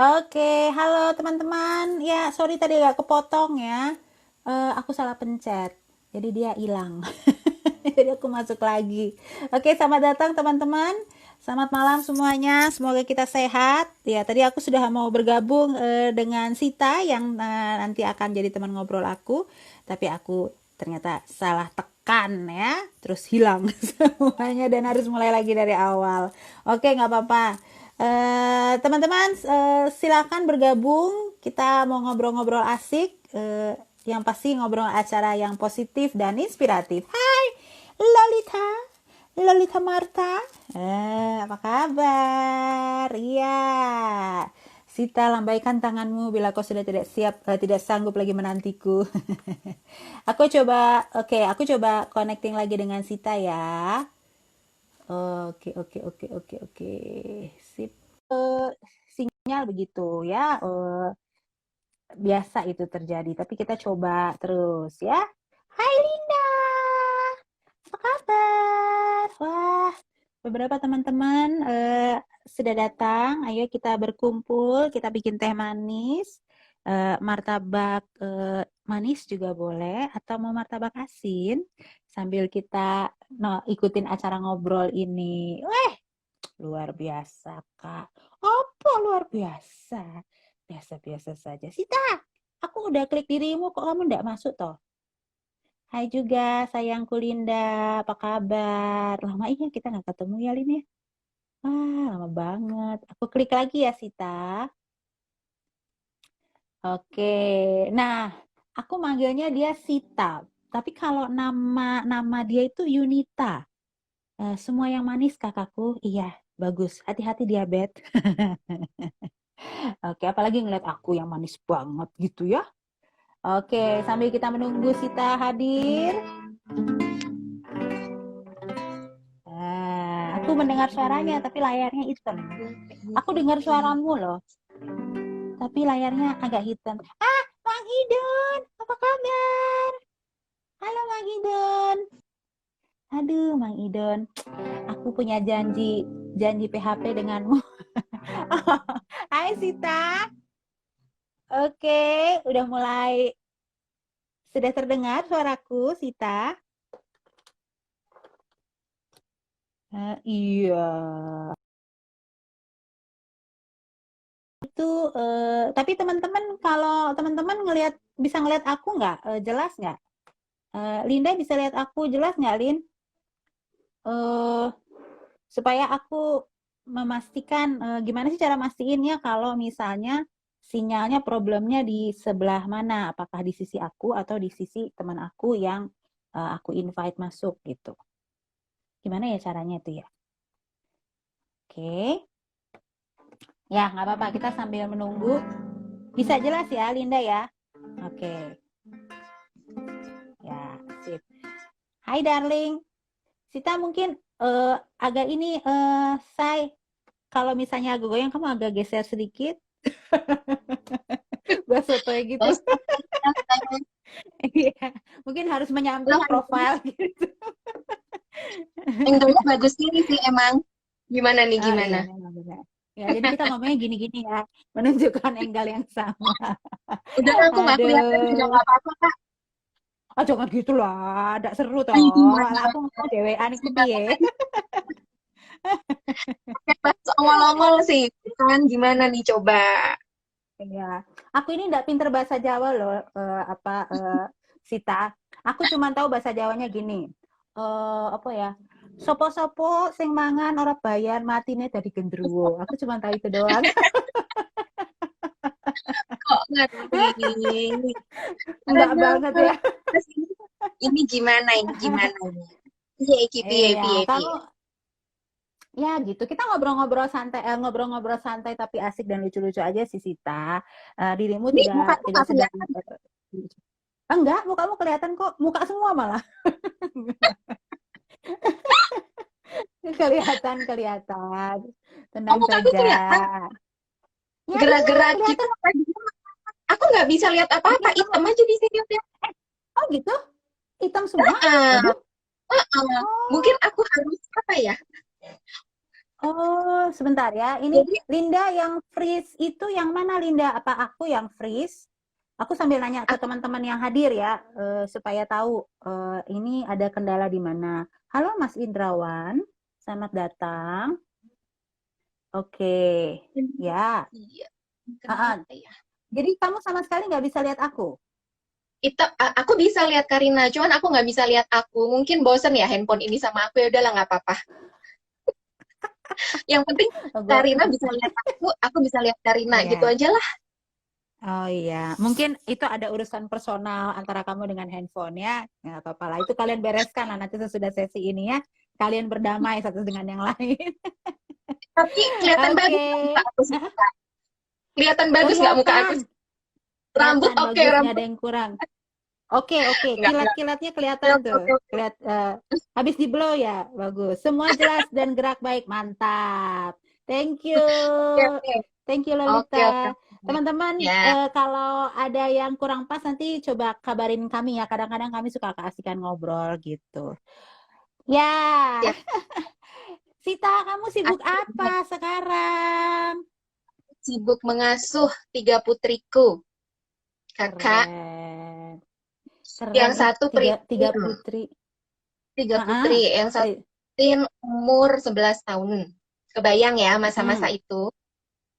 Oke, halo teman-teman. Ya, sorry tadi agak kepotong ya. Aku salah pencet, jadi dia hilang. Jadi aku masuk lagi. Oke, selamat datang teman-teman. Selamat malam semuanya. Semoga kita sehat. Ya, tadi aku sudah mau bergabung dengan Sita yang nanti akan jadi teman ngobrol aku, tapi aku ternyata salah tekan ya, terus hilang semuanya dan harus mulai lagi dari awal. Oke, nggak apa-apa. Teman-teman, silakan bergabung. Kita mau ngobrol-ngobrol asik. Yang pasti ngobrol acara yang positif dan inspiratif. Hai, Lolita, Lolita Marta. Apa kabar? Iya. Sita, lambaikan tanganmu bila kau sudah tidak siap, tidak sanggup lagi menantiku. Aku coba connecting lagi dengan Sita ya. Oke, oke, oke, oke, oke. Sip. Eh, Sinyal begitu ya. Biasa itu terjadi, tapi kita coba terus ya. Hai Linda, apa kabar? Wah, beberapa teman-teman sudah datang. Ayo kita berkumpul, kita bikin teh manis. Martabak manis juga boleh, atau mau martabak asin sambil kita ikutin acara ngobrol ini. Weh, luar biasa, Kak. Apa luar biasa? Biasa-biasa saja. Sita, aku udah klik dirimu, kok kamu nggak masuk toh? Hai juga, sayangku Linda. Apa kabar? Lama iya kita nggak ketemu ya, Lin ya? Lama banget. Aku klik lagi ya, Sita. Oke. Nah, aku manggilnya dia Sita. Tapi kalau nama dia itu Yunita. Semua yang manis kakakku. Iya, bagus. Hati-hati diabetes. Oke, apalagi ngeliat aku yang manis banget gitu ya. Oke, sambil kita menunggu Sita hadir. Aku mendengar suaranya, tapi layarnya hitam. Aku dengar suaramu loh, tapi layarnya agak hitam. Mang Idon, apa kabar? Halo Mang Idon. Aduh, Mang Idon, aku punya janji PHP denganmu. Hai Sita. Oke, udah mulai. Sudah terdengar suaraku, Sita? Iya. Itu, tapi teman-teman kalau teman-teman bisa ngelihat aku nggak? Jelas nggak? Linda bisa lihat aku jelas nggak, Lin? Eh, supaya aku memastikan gimana sih cara mastiinnya kalau misalnya sinyalnya problemnya di sebelah mana? Apakah di sisi aku atau di sisi teman aku yang aku invite masuk gitu? Gimana ya caranya itu ya? Oke. Ya, nggak apa-apa. Kita sambil menunggu. Bisa jelas ya, Linda ya? Oke. Ya, sip. Hai, darling. Sita mungkin agak ini, say, kalau misalnya agak goyang, kamu agak geser sedikit. Bahasa sotoy gitu. Oh, Iya, mungkin harus menyamping profil gitu. angle-nya bagus ini sih emang. Gimana nih, Oh iya, gimana? memang benar. Ya, jadi kita ngomongnya gini-gini ya, menunjukkan angle yang sama. Udah aku nggak kelihatan juga Aduh. nggak apa-apa, Kak. Jangan gitu lah, ndak seru Ayo toh. gimana? Lah aku mau dewean iku Gimana piye. kan? Pas ongol-ongol sih. Kan gimana nih coba? Iya, aku ini ndak pinter bahasa Jawa loh, Sita. Aku cuma tahu bahasa Jawanya gini. Apa ya? Sopo-sopo sing mangan ora bayar matine dari gendruwo. Aku cuma tahu itu doang. Kok ngerti? Enggak Aduh. banget ya. Terus ini gimana? Ini gimana ini? Piye iki piye Iya, piye kamu piye? ya gitu. Kita ngobrol-ngobrol santai tapi asik dan lucu-lucu aja sih Sita. Dirimu Ini tidak mukaku tidak nggak sedang kelihatan. enggak, mukamu kelihatan kok. Muka semua malah. Kelihatan, kelihatan. Oh, Tenang mukaku saja. kelihatan. Ya iya, Gerak-gerak gitu. kelihatan. Aku nggak bisa lihat Iya, apa-apa. kamu. Hitam aja di sini udah. Oh gitu? Hitam semua? Ah, Waduh. ah. Mungkin Oh, aku harus apa ya? Oh, sebentar ya. Ini Jadi Linda yang freeze itu yang mana Linda? Apa aku yang freeze? Aku sambil nanya ke aku teman-teman yang hadir ya, supaya tahu ini ada kendala di mana. Halo Mas Indrawan, selamat datang. Oke, ya. iya, Ah, ah. kenapa ya? Jadi kamu sama sekali nggak bisa lihat aku? Aku bisa lihat Karina, cuman aku nggak bisa lihat aku. Mungkin bosen ya handphone ini sama aku, ya udahlah nggak apa-apa. Yang penting Oh, Karina bisa lihat aku bisa lihat Karina, gitu Iya. aja lah. Oh iya, mungkin itu ada urusan personal antara kamu dengan handphone ya. Nggak apa-apa lah, itu kalian bereskan lah nanti sesudah sesi ini ya. Kalian berdamai satu dengan yang lain. Tapi kelihatan bagus Oke, nggak muka aku sih? Kelihatan bagus nggak muka aku kelihatan. sih? Rambut Kelihatan oke, bagus, nggak ada rambut yang kurang. Oke, oke, nggak. kilat-kilatnya Oke, kelihatan oke, tuh. oke, oke. Habis di blow ya, bagus. Semua jelas dan gerak baik, mantap. Thank you. Oke, oke. Thank you Oke, oke, Lolita. oke. Teman-teman, Ya, kalau ada yang kurang pas nanti coba kabarin kami ya. Kadang-kadang kami suka keasikan ngobrol gitu. Ya, siap. Sita, kamu sibuk Aku apa sekarang? sibuk mengasuh 3 putriku. Kakak, Keren, yang keren. Ih, satu tiga Pritin, putri. 3 putri, Ah, yang satu Pritin umur 11 tahun. Kebayang ya masa-masa mm, itu.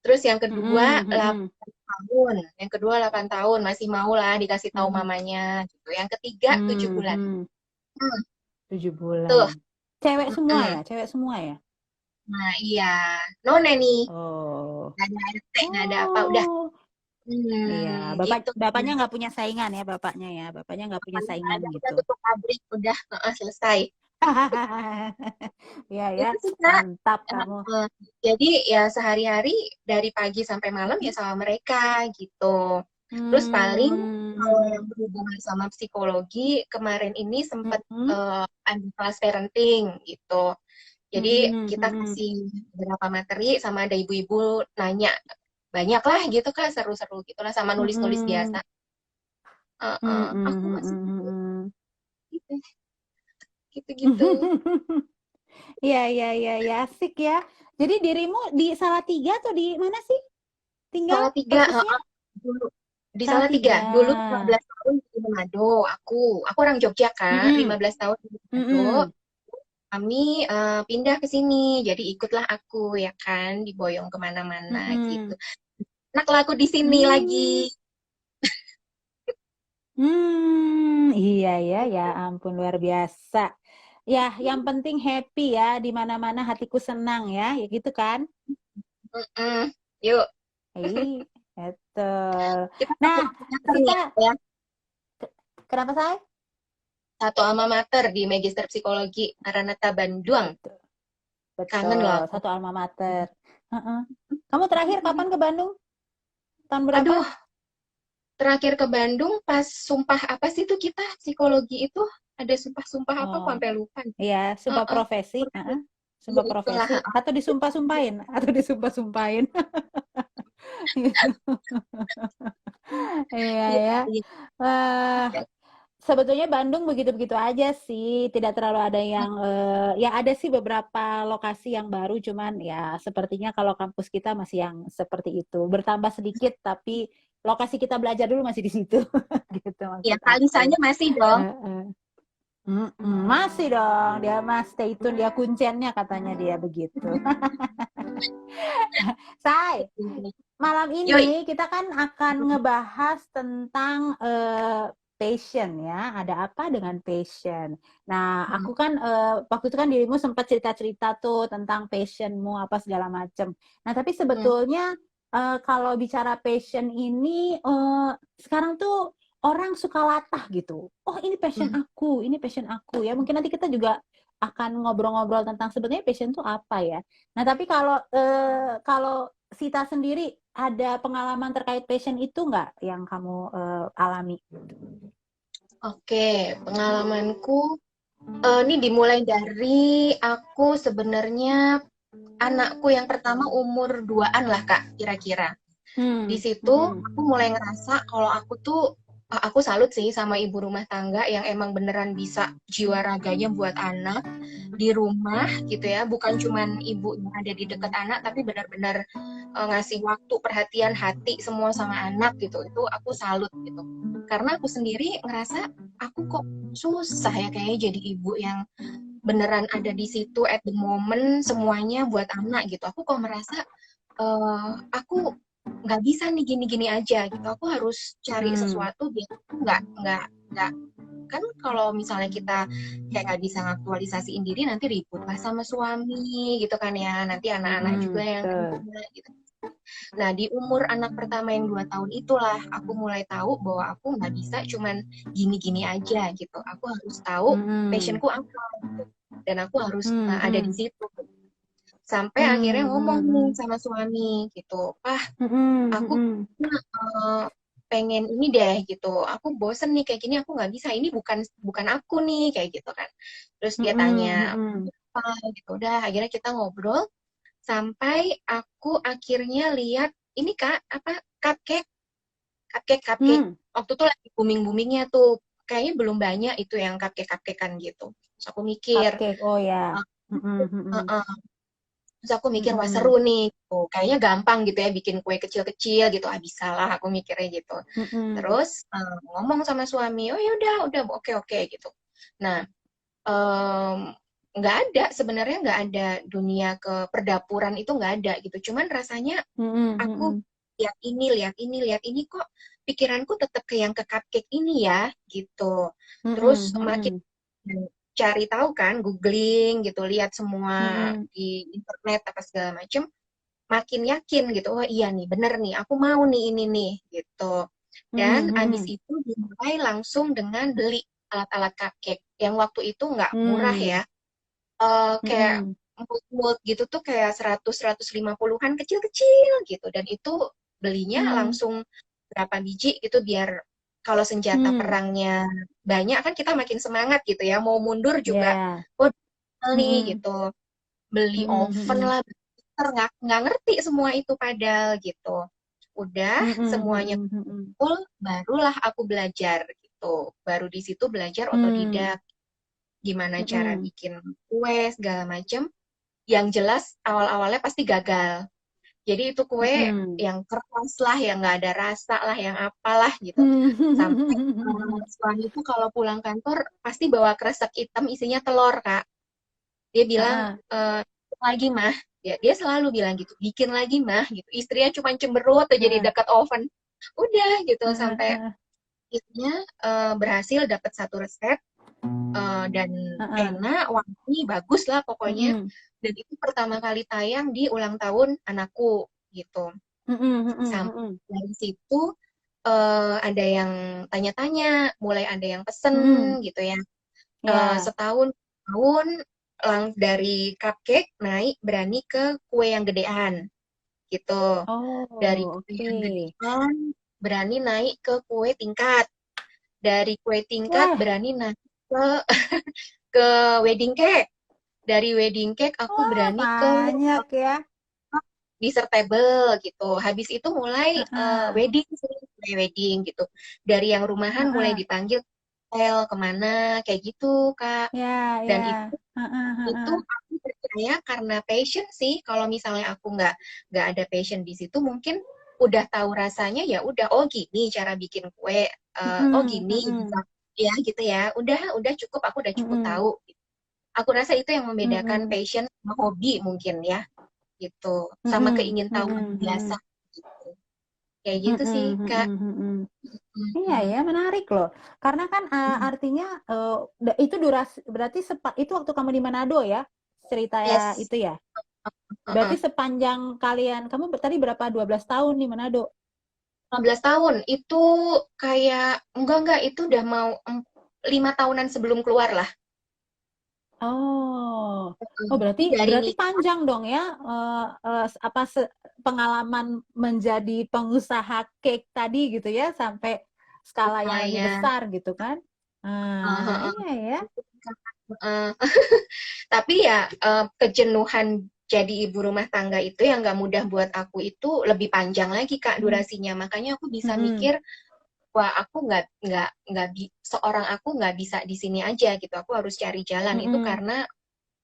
Terus yang kedua mm, 8 mm, tahun. Yang kedua 8 tahun, masih mau lah dikasih tahu mm, mamanya gitu. Yang ketiga 7 bulan. mm. Hmm, 7 bulan. tuh. Cewek semua Mm-mm. ya? Cewek semua ya? Nah, iya. Nona nih. Oh. Nggak ada RT, nggak ada apa. Udah. Oh. Iya, Gitu. bapaknya nggak punya saingan ya, bapaknya ya. Bapaknya nggak punya Nggak saingan ada, udah gitu. tutup pabrik. Udah, selesai. Iya ya, Itu sih, Kak. mantap kamu. Eh, jadi ya sehari-hari dari pagi sampai malam ya sama mereka gitu. Terus paling kalau yang Hmm. berhubungan sama psikologi, kemarin ini sempat Hmm. ambil kelas parenting gitu. Jadi Hmm. kita Hmm. kasih beberapa materi sama ada ibu-ibu nanya banyak lah gitu Kak, seru-seru gitu lah sama nulis-nulis Hmm. biasa. Hmm. Aku Hmm. masih Hmm. gitu, gitu-gitu. Iya, iya, iya, ya, asik ya. Jadi dirimu di Salatiga atau di mana sih tinggal Salatiga, persisnya? dulu di Salatiga. Salatiga. Dulu 15 tahun di Manado. Aku orang Jogja Kak, Mm-mm. 15 tahun di Manado. Mm-mm. Kami pindah ke sini, jadi ikutlah aku ya kan, diboyong kemana-mana gitu. Mm-mm. Nah, kalau aku di sini Hmm. lagi, Iya ya, ya ampun luar biasa. Ya, yang penting happy ya, di mana-mana hatiku senang ya, ya gitu kan? mm-mm. Yuk Ih, betul. kita satu Nah, alma mater nih Sita, ya, kenapa saya? satu alma mater di Magister Psikologi Maranatha Bandung. Betul, Kangen loh betul. aku. Satu alma mater. Heeh. Kamu terakhir kapan ke Bandung? Tahun berapa? Aduh, terakhir ke Bandung pas sumpah apa sih tuh kita psikologi itu ada sumpah-sumpah apa aku Oh, sampai lupa. iya, sumpah Heeh. profesi. Heeh. Ya Sumpah itulah. profesi. Atau disumpah-sumpahin. Atau disumpah-sumpahin. Iya Iya, ya. iya. Wah, sebetulnya Bandung begitu-begitu aja sih, tidak terlalu ada yang ya ada sih beberapa lokasi yang baru, cuman ya sepertinya kalau kampus kita masih yang seperti itu, bertambah sedikit tapi lokasi kita belajar dulu masih di situ, gitu Ya, maksud aku. Kalisanya masih dong. Heeh. Masih dong, dia mas stay tune, dia kunciannya katanya dia begitu. Say, malam Yoi. ini kita kan akan ngebahas tentang passion ya. Ada apa dengan passion? Nah, aku kan waktu itu kan dirimu sempat cerita-cerita tuh tentang passionmu apa segala macem. Nah, tapi sebetulnya kalau bicara passion ini sekarang tuh orang suka latah gitu. Oh, ini passion aku ya. Mungkin nanti kita juga akan ngobrol-ngobrol tentang sebenarnya passion tuh apa ya. Nah, tapi kalau Sita sendiri ada pengalaman terkait passion itu nggak yang kamu alami? Oke, pengalamanku ini dimulai dari aku sebenarnya anakku yang pertama umur 2-an lah Kak, kira-kira. Di Hmm, situ aku mm-mm, mulai ngerasa kalau aku tuh aku salut sih sama ibu rumah tangga yang emang beneran bisa jiwa raganya buat anak di rumah gitu ya, bukan cuman ibu yang ada di dekat anak, tapi benar-benar ngasih waktu, perhatian, hati semua sama anak gitu. Itu aku salut gitu. Karena aku sendiri ngerasa aku kok susah ya kayaknya jadi ibu yang beneran ada di situ at the moment semuanya buat anak gitu. Aku kok merasa aku nggak bisa nih gini-gini aja gitu. Aku harus cari sesuatu biar aku nggak kan kalau misalnya kita kayak nggak bisa ngaktualisasiin diri nanti ribut lah sama suami gitu kan ya, nanti anak-anak juga yang Betul. kena gitu. Nah di umur anak pertama yang 2 tahun itulah aku mulai tahu bahwa aku nggak bisa cuman gini-gini aja gitu, aku harus tahu Mm-mm. passionku apa dan aku harus ada di Mm-mm. situ sampai akhirnya ngomong nih Mm-mm. sama suami gitu, Mm-mm. aku Mm-mm. pengen ini deh gitu, aku bosen nih kayak gini, aku nggak bisa, ini bukan bukan aku nih kayak gitu kan. Terus dia Mm-mm. tanya Mm-mm. apa gitu, udah akhirnya kita ngobrol sampai aku akhirnya lihat ini kak apa cupcake cupcake Mm. waktu tuh lagi booming boomingnya tuh, kayaknya belum banyak itu yang cupcakean gitu. Terus aku mikir Cupcake, oh ya. uh, Mm-mm. Mm-mm. terus aku mikir wah seru Mm-mm. nih tuh, kayaknya gampang gitu ya bikin kue kecil-kecil gitu, ah bisa lah aku mikirnya gitu. Mm-mm. Terus ngomong sama suami, oh ya udah oke oke gitu. Nah em, nggak ada sebenarnya, nggak ada dunia ke perdapuran itu nggak ada gitu. Cuman rasanya Mm-mm. aku Mm-mm. lihat ini kok pikiranku tetap ke yang ke cupcake ini ya gitu. Terus Mm-mm. makin Mm-mm. cari tahu kan, googling gitu, lihat semua Mm-mm. di internet apa segala macem, makin yakin gitu, oh iya nih bener nih aku mau nih ini nih gitu. Dan Mm-mm. abis Mm-mm. itu dimulai langsung dengan beli alat-alat cupcake yang waktu itu nggak murah ya. Mm. Kayak Mm-mm. mold gitu tuh kayak 100-150-an kecil-kecil gitu, dan itu belinya Mm. langsung berapa biji gitu biar kalau senjata Mm. perangnya banyak kan kita makin semangat gitu ya, mau mundur juga Ya. oh nih Mm-mm. gitu. Beli Mm-mm. oven Mm-mm. lah, nggak ngerti semua itu padahal gitu. Udah Mm-mm. semuanya Mm-mm. Mm-mm. full, barulah aku belajar gitu, baru di situ belajar Mm. otodidak gimana cara Mm-mm. bikin kue segala macem. Yang jelas awal-awalnya pasti gagal. Jadi itu kue Mm-mm. yang keras lah, yang nggak ada rasa lah, yang apalah gitu. Sampai suami itu kalau pulang kantor pasti bawa kresek hitam isinya telur, Kak. Dia bilang, Ah, "Bikin lagi mah." Dia selalu bilang gitu, bikin lagi mah gitu. Istrinya cuma cemberut aja di ah, dekat oven. Udah gitu ah, sampai ah, akhirnya berhasil dapat satu resep dan ah, ah. enak, wangi, bagus lah pokoknya. Mm-mm. Dan itu pertama kali tayang di ulang tahun anakku gitu. Mm-mm. Mm-mm. Sampai Mm-mm. dari situ ada yang tanya-tanya, mulai ada yang pesen Mm-mm. gitu ya. Ya. Setahun tahun dari cupcake naik berani ke kue yang gedean gitu. Dari Oh, kue yang oke. gedean berani naik ke kue tingkat. Dari kue tingkat Wah, berani naik ke ke wedding cake. Dari wedding cake aku wah, berani ke banyak ya. dessert table gitu. Habis itu mulai Heeh, wedding sih, mulai wedding gitu. Dari yang rumahan mulai heeh. dipanggil hotel kemana kayak gitu, Kak. Ya, Dan ya. Heeh, itu heeh. aku percaya karena passion sih. Kalau misalnya aku nggak ada passion di situ, mungkin udah tahu rasanya ya udah, oh gini cara bikin kue, oh Mm-mm. gini bisa Mm-mm. ya gitu ya. Udah cukup, aku udah cukup Mm-mm. tahu. Aku rasa itu yang membedakan Mm-mm. passion sama hobi mungkin ya, gitu. Sama Mm-mm. keingintahuan Mm-mm. biasa Mm-mm. gitu. Kayak gitu sih, Mm-mm. Kak. Mm-mm. Mm-mm. Iya Mm-mm. ya, menarik loh. Karena kan artinya itu durasi berarti itu waktu kamu di Manado ya, cerita ya Yes. itu ya. Berarti Heeh. sepanjang kalian, kamu tadi berapa? 12 tahun di Manado? 15 tahun itu kayak enggak itu udah mau 5 tahunan sebelum keluar lah. Oh, oh Tapi berarti dari berarti nikah, panjang dong ya pengalaman menjadi pengusaha cake tadi gitu ya sampai skala yang lebih lumayan. besar gitu kan? Ah, Heeh. iya ya. Heeh. Tapi ya kejenuhan jadi ibu rumah tangga itu yang nggak mudah buat aku itu lebih panjang lagi Kak Hmm, durasinya. Makanya aku bisa hmm, mikir wah aku seorang aku nggak bisa di sini aja gitu, aku harus cari jalan. Itu Mm-mm. karena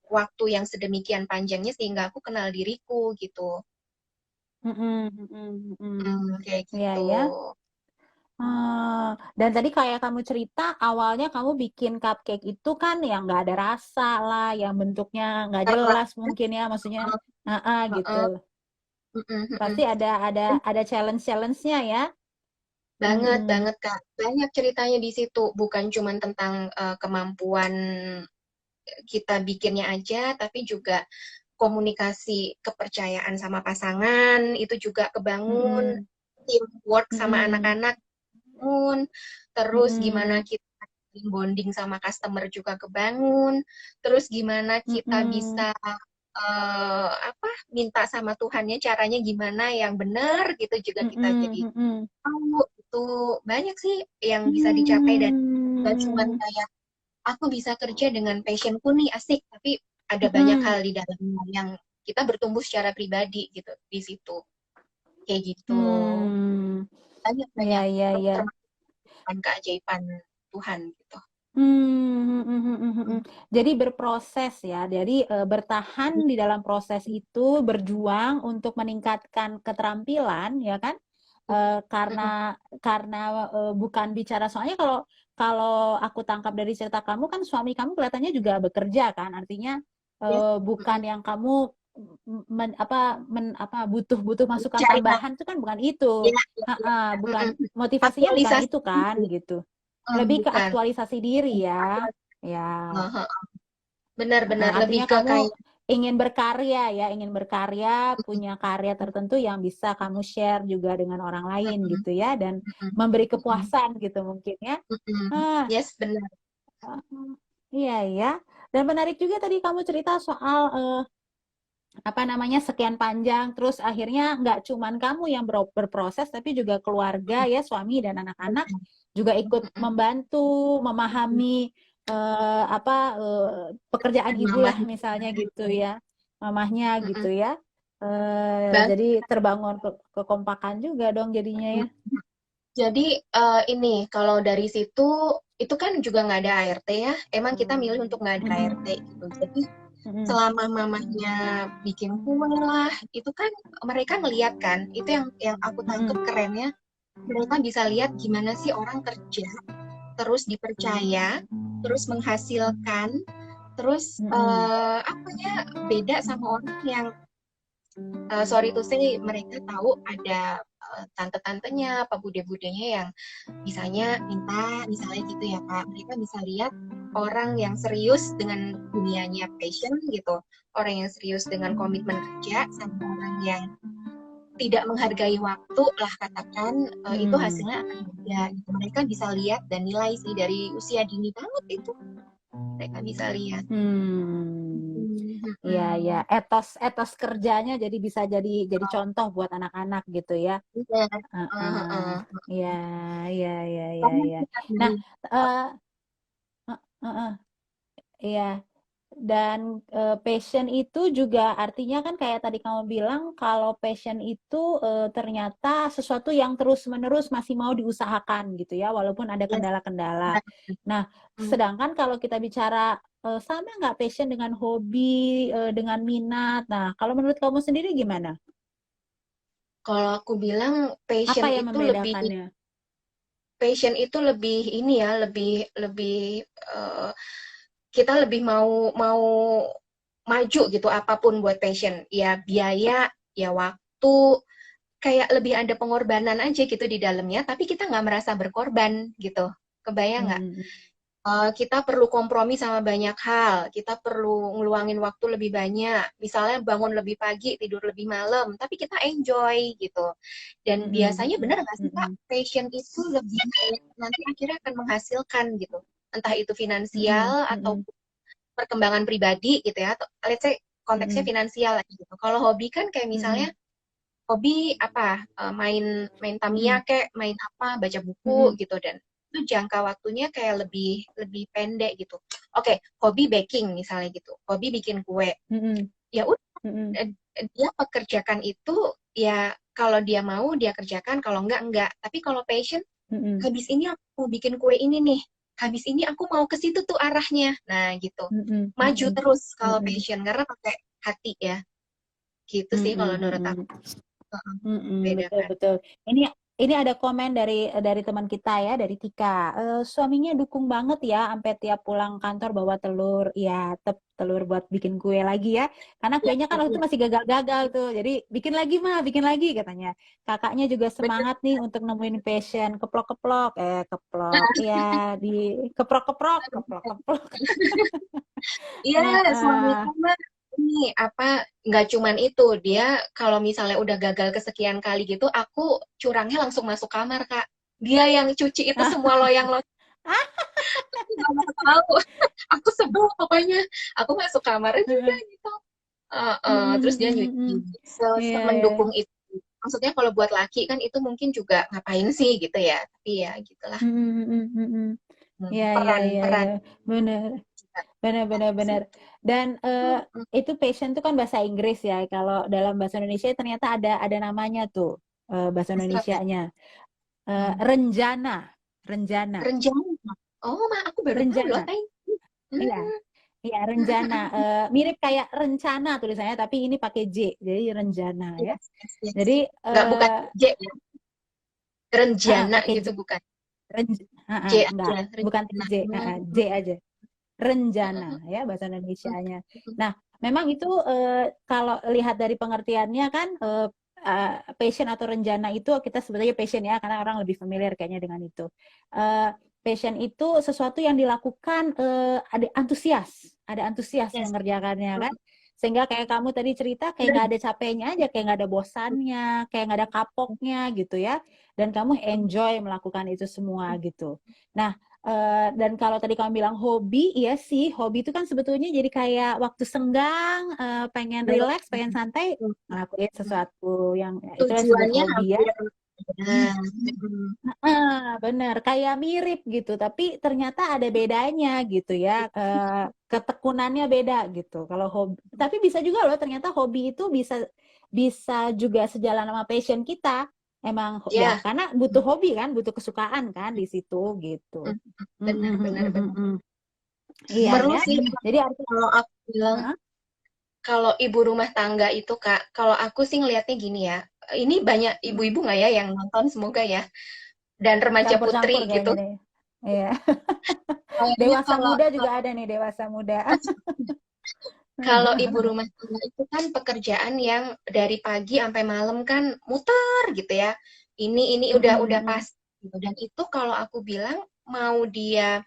waktu yang sedemikian panjangnya sehingga aku kenal diriku gitu. Mm-mm. Mm-mm. Mm-mm. Kayak Iya gitu. ya. Dan tadi kayak kamu cerita awalnya kamu bikin cupcake itu kan yang nggak ada rasa lah, yang bentuknya nggak Karena jelas mungkin ya, maksudnya gitu. Pasti ada challenge-nya ya. banget Mm-mm. banget Kak, banyak ceritanya di situ, bukan cuma tentang kemampuan kita bikinnya aja, tapi juga komunikasi, kepercayaan sama pasangan itu juga kebangun, Mm-mm. teamwork sama Mm-mm. anak-anak kebangun, terus gimana Mm-mm. kita bonding sama customer juga kebangun, terus gimana kita Mm-mm. bisa minta sama Tuhannya caranya gimana yang benar gitu juga kita Mm-mm. jadi Mm-mm. tahu. Itu banyak sih yang bisa dicapai dan gak cuma Hmm. kayak aku bisa kerja dengan passionku nih asik, tapi ada banyak Mm-mm. hal di dalamnya yang kita bertumbuh secara pribadi gitu di situ, kayak gitu. Hmm. Banyak Ya, banyak ya, ya. termasuk keajaiban Tuhan gitu. Hmm, hmm, hmm, hmm, hmm, hmm. Jadi berproses ya. Jadi bertahan di dalam proses itu, berjuang untuk meningkatkan keterampilan, ya kan? Karena bukan bicara, soalnya kalau kalau aku tangkap dari cerita kamu kan suami kamu kelihatannya juga bekerja kan, artinya Yes. bukan yang kamu butuh butuh masukan Cari tambahan itu kan, bukan itu. ya, ya, ya. Bukan motivasinya, bukan Aktualisasi itu kan, diri. gitu. Lebih ke Bukan. aktualisasi diri ya. Aktualisasi. Ya, Benar-benar lebih artinya ke kamu kayak ingin berkarya ya, ingin berkarya, punya karya tertentu yang bisa kamu share juga dengan orang lain gitu ya, dan memberi kepuasan gitu mungkin ya. Ah, yes, benar. iya ya. Dan menarik juga tadi kamu cerita soal apa namanya, sekian panjang, terus akhirnya nggak cuman kamu yang berproses, tapi juga keluarga ya, suami dan anak-anak juga ikut membantu memahami pekerjaan Dan ibu lah mamahnya misalnya gitu ya, mamahnya gitu mm-mm. ya. Bang, Jadi terbangun kekompakan juga dong jadinya ya. jadi ini kalau dari situ itu kan juga nggak ada ART ya. Emang kita milih untuk nggak ada ART Mm-mm. gitu. Jadi Mm-mm. selama mamahnya bikin kue lah, itu kan mereka ngeliat kan. Itu yang aku tangkep Mm-mm. kerennya. Mereka bisa lihat gimana sih orang kerja, terus dipercaya, terus menghasilkan, terus Mm-mm. apa ya, beda sama orang yang sorry to say mereka tahu ada tante-tantenya apa bude-budenya yang misalnya minta misalnya gitu ya Kak, mereka bisa lihat orang yang serius dengan dunianya passion gitu, orang yang serius dengan komitmen kerja sama orang yang tidak menghargai waktu lah katakan, itu Hmm. hasilnya akan beda gitu. Mereka bisa lihat dan nilai sih dari usia dini banget itu mereka bisa lihat. Hmm. Iya, ya, etos etos kerjanya jadi bisa jadi contoh buat anak-anak gitu ya. Iya. Heeh. Iya, iya, iya, iya, Karena iya. kita Nah, dari eh heeh, iya. Dan passion itu juga artinya kan kayak tadi kamu bilang, kalau passion itu ternyata sesuatu yang terus-menerus masih mau diusahakan gitu ya, walaupun ada yes, kendala-kendala. Nah, sedangkan kalau kita bicara sama nggak passion dengan hobi, dengan minat. Nah, kalau menurut kamu sendiri gimana? kalau aku bilang Apa yang membedakannya? passion itu lebih ini ya, lebih lebih eh, kita lebih mau mau maju gitu apapun buat passion. Ya biaya, ya waktu, kayak lebih ada pengorbanan aja gitu di dalamnya, tapi kita nggak merasa berkorban gitu. Kebayang nggak? Hmm, Kita perlu kompromi sama banyak hal, kita perlu ngeluangin waktu lebih banyak, misalnya bangun lebih pagi, tidur lebih malam, tapi kita enjoy gitu. Dan hmm, biasanya hmm, benar nggak sih Kak, hmm, passion itu lebih nanti akhirnya akan menghasilkan gitu, entah itu hmm, finansial atau hmm, perkembangan pribadi gitu ya, atau let's say konteksnya hmm, finansial gitu. Kalau hobi kan kayak hmm, hmm, misalnya hobi apa, main main hmm, Tamiya kayak main apa, baca hmm, buku gitu, dan itu jangka waktunya kayak lebih lebih pendek gitu. Oke, hobi baking misalnya gitu, hobi bikin kue, hmm, ya udah hmm, dia pekerjakan itu, ya kalau dia mau dia kerjakan, kalau enggak. Tapi kalau passion Mm-mm. habis ini aku mau bikin kue ini nih, habis ini aku mau ke situ tuh arahnya. Nah, gitu. Mm-mm. Maju Mm-mm. terus kalau Mm-mm. passion, karena pakai hati ya. Gitu sih kalau Mm-mm. menurut aku. Mm-mm. Heeh, Mm-mm, beda betul kan. betul. Ini ada komen dari teman kita ya, dari Tika. Suaminya dukung banget ya, sampai tiap pulang kantor bawa telur, ya telur buat bikin kue lagi ya. Karena Ya, kuenya kan ya, waktu itu ya. masih gagal-gagal tuh. Jadi bikin lagi mah, bikin lagi katanya. Kakaknya juga Bener. semangat nih untuk nemuin passion. Keplok-keplok, keplok ya, di keprok-keprok, keplok-keplok. Iya, Heeh. suamiku mah ini apa, nggak cuman itu, dia kalau misalnya udah gagal kesekian kali gitu, aku curangnya langsung masuk kamar, Kak. Dia yang cuci itu semua loyang-loyang, aku nggak mau tahu. Aku sebel pokoknya. Aku masuk kamar aja udah Heeh. gitu. Terus dia nyuci. Mm-mm. Iya, iya. Mendukung itu. Maksudnya kalau buat laki kan itu mungkin juga ngapain sih gitu ya. Tapi ya gitulah. Mm, mm, mm, mm. Iya, iya, iya, iya. Peran-peran Bener, juga bener, bener, bener. sih. Dan Mm-mm. itu passion itu kan bahasa Inggris ya. Kalau dalam bahasa Indonesia ternyata ada namanya tuh, bahasa Apa? Indonesianya. Hmm. Renjana, renjana, Renjana. Oh, aku baru tahu loh, renjana. Tay. Iya, Hmm. iya renjana. Mirip kayak rencana tulisannya, tapi ini pakai J, jadi renjana ya. Yes, yes, yes. Jadi Nggak, bukan J ya. Renjana pakai J, gitu, bukan. J enggak, aja, bukan Renjana. J, J aja. Renjana ya bahasa Indonesianya. Nah, memang itu kalau lihat dari pengertiannya kan passion atau renjana itu kita sebetulnya passion ya karena orang lebih familiar kayaknya dengan itu. Eh, Passion itu sesuatu yang dilakukan ada antusias Yes. mengerjakannya kan. Sehingga kayak kamu tadi cerita kayak nggak ada capeknya aja, kayak nggak ada bosannya, kayak nggak ada kapoknya gitu ya. Dan kamu enjoy melakukan itu semua gitu. Nah, dan kalau tadi kamu bilang hobi, iya sih, hobi itu kan sebetulnya jadi kayak waktu senggang, pengen relax, pengen santai, ngelakuin sesuatu yang ya, itu disebut Tujuannya hobi ya. hampir. Nah, Bener, kayak mirip gitu, tapi ternyata ada bedanya gitu ya, ketekunannya beda gitu. Kalau hobi, tapi bisa juga loh, ternyata hobi itu bisa bisa juga sejalan sama passion kita. Emang ya, ya, karena butuh hobi kan, butuh kesukaan kan di situ gitu. Mm, mm, mm, benar-benar mm, mm, benar. mm. Iya Perlu ya. sih Jadi artinya, kalau aku bilang, Hah? kalau ibu rumah tangga itu, Kak, kalau aku sih ngelihatnya gini ya. Ini banyak Mm, ibu-ibu nggak ya yang nonton, semoga ya. Dan remaja putri campur-campur gitu. kayaknya deh. Iya. Kayaknya Dewasa kalau muda juga ada nih, dewasa muda. kalau ibu rumah tangga itu kan pekerjaan yang dari pagi sampai malam kan muter gitu ya. Ini Mm, udah mm, mm. pas gitu. Dan itu kalau aku bilang mau dia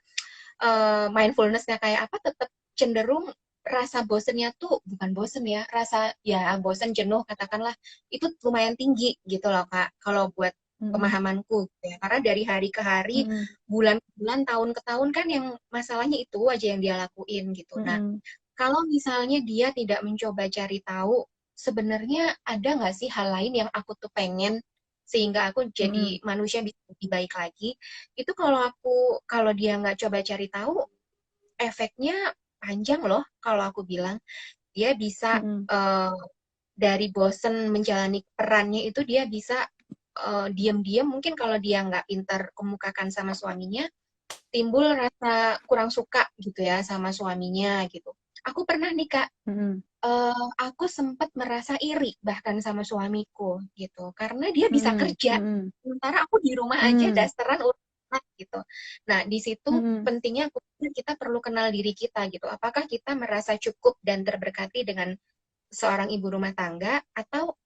mindfulness-nya kayak apa, tetap cenderung rasa bosennya tuh bukan bosen ya, rasa ya bosen jenuh katakanlah itu lumayan tinggi gitu loh, Kak, kalau buat Mm, pemahamanku gitu ya. Karena dari hari ke hari, mm, bulan ke bulan, tahun ke tahun kan yang masalahnya itu aja yang dia lakuin gitu. mm, Nah, mm, kalau misalnya dia tidak mencoba cari tahu sebenarnya ada nggak sih hal lain yang aku tuh pengen sehingga aku mm, jadi mm, manusia bisa lebih baik lagi, itu kalau dia nggak coba cari tahu, efeknya panjang loh. Kalau aku bilang dia bisa mm, mm, eh, dari bosen menjalani perannya itu dia bisa diam-diam, mungkin kalau dia nggak pintar kemukakan sama suaminya, timbul rasa kurang suka gitu ya sama suaminya gitu. Aku pernah nih, Kak, mm, aku sempat merasa iri bahkan sama suamiku gitu karena dia bisa mm, kerja mm, sementara aku di rumah aja mm, dasteran urus anak gitu. Nah, di situ mm, mm, pentingnya aku pikir kita perlu kenal diri kita gitu. Apakah kita merasa cukup dan terberkati dengan seorang ibu rumah tangga, atau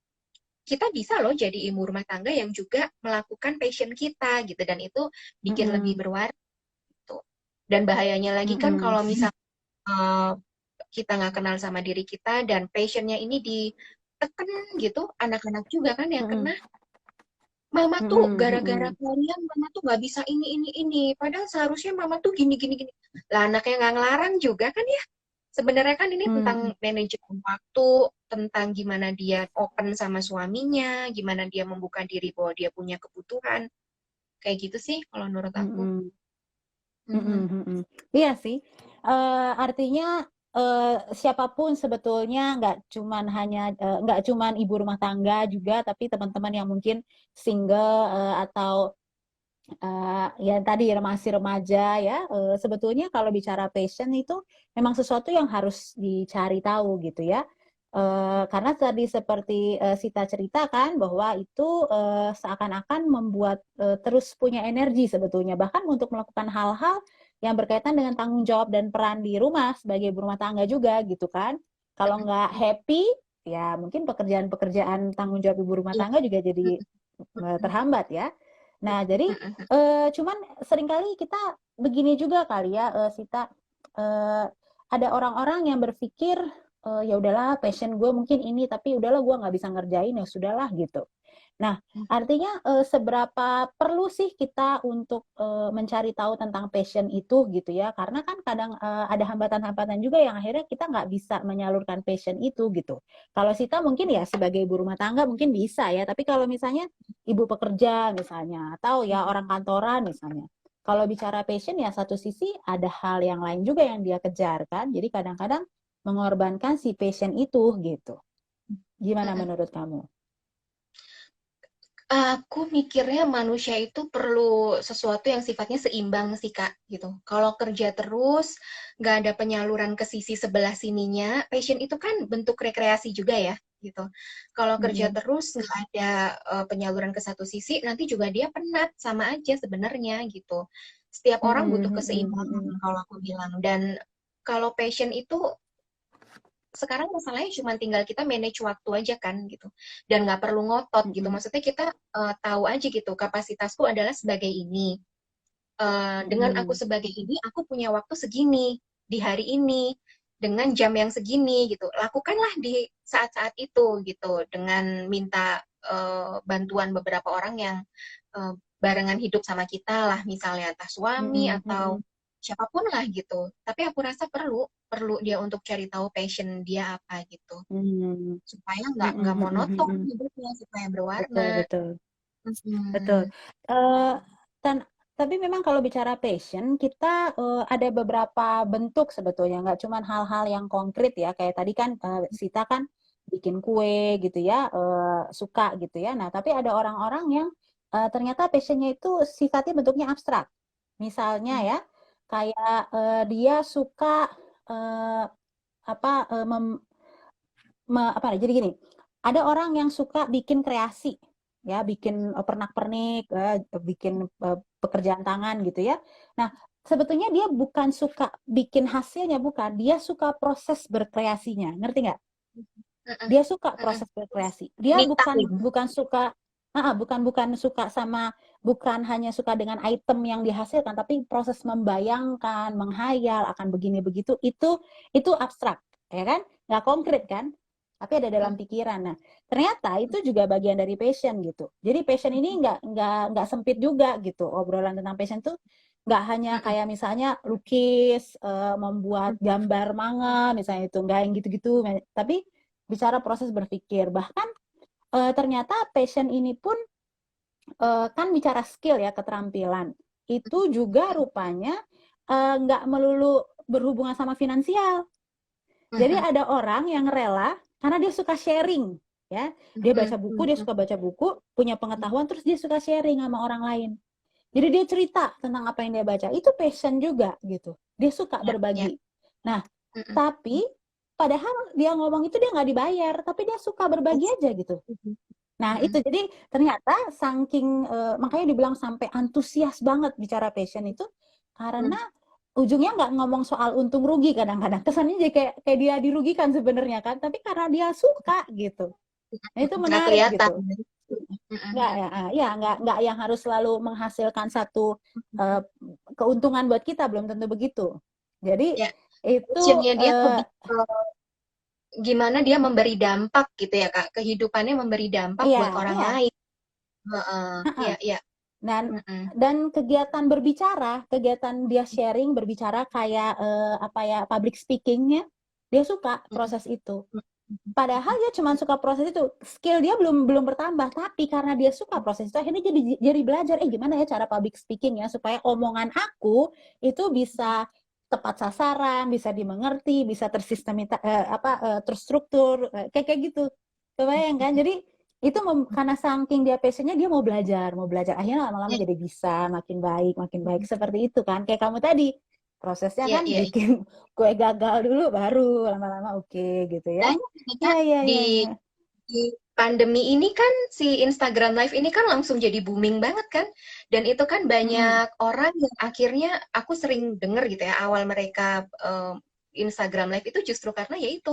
kita bisa loh jadi ibu rumah tangga yang juga melakukan passion kita gitu, dan itu bikin lebih mm, berwarna gitu. Dan bahayanya lagi kan mm, kalau misal uh, kita nggak kenal sama diri kita dan passionnya ini ditekan gitu, anak-anak juga kan yang kena. Mama mm, tuh mm, gara-gara mm, kalian, mama tuh nggak bisa ini. Padahal seharusnya mama tuh gini. Lah anaknya nggak ngelarang juga kan ya. Sebenarnya kan ini tentang mm, manajemen waktu, tentang gimana dia open sama suaminya, gimana dia membuka diri bahwa dia punya kebutuhan. Kayak gitu sih kalau menurut mm, aku. mm. Mm-mm, Mhm. mm-mm. Iya sih. Artinya siapapun sebetulnya nggak cuman ibu rumah tangga juga, tapi teman-teman yang mungkin single atau Ya tadi masih remaja ya, sebetulnya kalau bicara passion itu memang sesuatu yang harus dicari tahu gitu ya. Karena tadi seperti Sita ceritakan bahwa itu seakan-akan membuat terus punya energi sebetulnya, bahkan untuk melakukan hal-hal yang berkaitan dengan tanggung jawab dan peran di rumah sebagai berumah tangga juga gitu kan. Kalau nggak happy, ya mungkin pekerjaan-pekerjaan tanggung jawab ibu rumah Iya. tangga juga jadi terhambat ya. Nah, jadi cuman seringkali kita begini juga kali ya, Sita, ada orang-orang yang berpikir, ya udahlah passion gue mungkin ini, tapi udahlah gue nggak bisa ngerjain, ya sudahlah gitu. Nah, artinya seberapa perlu sih kita untuk mencari tahu tentang passion itu gitu ya? Karena kan kadang ada hambatan-hambatan juga yang akhirnya kita nggak bisa menyalurkan passion itu gitu. Kalau Sita mungkin ya sebagai ibu rumah tangga mungkin bisa ya, tapi kalau misalnya ibu pekerja misalnya, atau ya orang kantoran misalnya. Kalau bicara passion ya satu sisi ada hal yang lain juga yang dia kejar kan. Jadi kadang-kadang mengorbankan si passion itu gitu. Gimana menurut kamu? Aku mikirnya manusia itu perlu sesuatu yang sifatnya seimbang sih, Kak, gitu. Kalau kerja terus, nggak ada penyaluran ke sisi sebelah sininya, passion itu kan bentuk rekreasi juga ya, gitu. Kalau kerja Mm-mm. terus nggak ada penyaluran ke satu sisi, nanti juga dia penat, sama aja sebenarnya gitu. Setiap orang butuh Mm-mm, mm-mm, keseimbangan mm-mm. kalau aku bilang. Dan kalau passion itu sekarang masalahnya cuma tinggal kita manage waktu aja kan gitu dan nggak perlu ngotot gitu Mm-mm. maksudnya kita tahu aja gitu kapasitasku adalah sebagai ini. Dengan aku Mm-mm. sebagai ini aku punya waktu segini di hari ini dengan jam yang segini gitu lakukanlah di saat-saat itu gitu dengan minta bantuan beberapa orang yang uh, barengan hidup sama kita lah misalnya entah suami Mm-mm, atau mm-mm. siapapun lah gitu tapi aku rasa perlu perlu dia untuk cari tahu passion dia apa gitu Mm-mm. supaya Mm-mm, nggak mm-mm, monoton mm-mm. hidupnya supaya Betul, berwarna. betul. Betul. Hmm. Eh, dan tapi memang kalau bicara passion, kita ada beberapa bentuk sebetulnya, nggak cuma hal-hal yang konkret ya. Kayak tadi kan Sita kan bikin kue gitu ya, suka gitu ya. Nah, tapi ada orang-orang yang ternyata passionnya itu sifatnya bentuknya abstrak. Misalnya ya, kayak dia suka eh, apa jadi gini, ada orang yang suka bikin kreasi ya, bikin pernak-pernik, bikin pekerjaan tangan gitu ya. Nah, sebetulnya dia bukan suka bikin hasilnya, bukan, dia suka proses berkreasinya, ngerti nggak? Dia suka proses berkreasi, dia Me bukan time. bukan suka bukan bukan suka sama, bukan hanya suka dengan item yang dihasilkan, tapi proses membayangkan, menghayal akan begini begitu, itu abstrak, ya kan? Nggak konkret kan? Tapi ada dalam pikiran. Nah, ternyata itu juga bagian dari passion gitu. Jadi passion ini nggak sempit juga gitu. Obrolan tentang passion tuh nggak hanya kayak misalnya lukis, membuat gambar manga, misalnya itu nggak yang gitu-gitu. Tapi bicara proses berpikir. Bahkan ternyata passion ini pun kan bicara skill ya, keterampilan. Itu juga rupanya nggak melulu berhubungan sama finansial. Jadi ada orang yang rela karena dia suka sharing, ya. Dia baca buku, dia suka baca buku, punya pengetahuan, terus dia suka sharing sama orang lain. Jadi dia cerita tentang apa yang dia baca. Itu passion juga gitu. Dia suka Ya, ya. berbagi. Nah, tapi padahal dia ngomong itu dia nggak dibayar, tapi dia suka berbagi aja gitu. Nah, itu jadi ternyata saking makanya dibilang sampai antusias banget bicara passion itu karena ujungnya nggak ngomong soal untung rugi, kadang-kadang kesannya jadi kayak dia dirugikan sebenarnya kan, tapi karena dia suka gitu. Nah, itu Nggak menarik kelihatan. gitu. Nggak ya, nggak yang harus selalu menghasilkan satu uh, keuntungan buat kita, belum tentu begitu. Jadi Ya, itu passionnya dia lebih ke gimana dia memberi dampak gitu ya Kak, kehidupannya memberi dampak iya buat orang iya. lain. Heeh, iya iya. Dan Mm-mm. kegiatan berbicara, kegiatan dia sharing berbicara kayak apa ya, public speakingnya, dia suka proses itu. Padahal dia cuma suka proses itu, skill dia belum belum bertambah, tapi karena dia suka proses itu, akhirnya jadi belajar, gimana ya cara public speaking ya supaya omongan aku itu bisa tepat sasaran, bisa dimengerti, bisa tersistemita, terstruktur, kayak kayak gitu. Kebayang kan? Jadi itu karena saking dia passionnya, dia mau belajar akhirnya lama-lama Iya, jadi bisa makin baik seperti itu kan, kayak kamu tadi prosesnya iya, kan iya. bikin kue gagal dulu baru lama-lama oke gitu ya. Dan Ya kan ya ya di ya. di pandemi ini kan si Instagram Live ini kan langsung jadi booming banget kan. Dan itu kan Mm-mm. banyak orang yang akhirnya aku sering denger gitu ya, awal mereka Instagram Live itu justru karena yaitu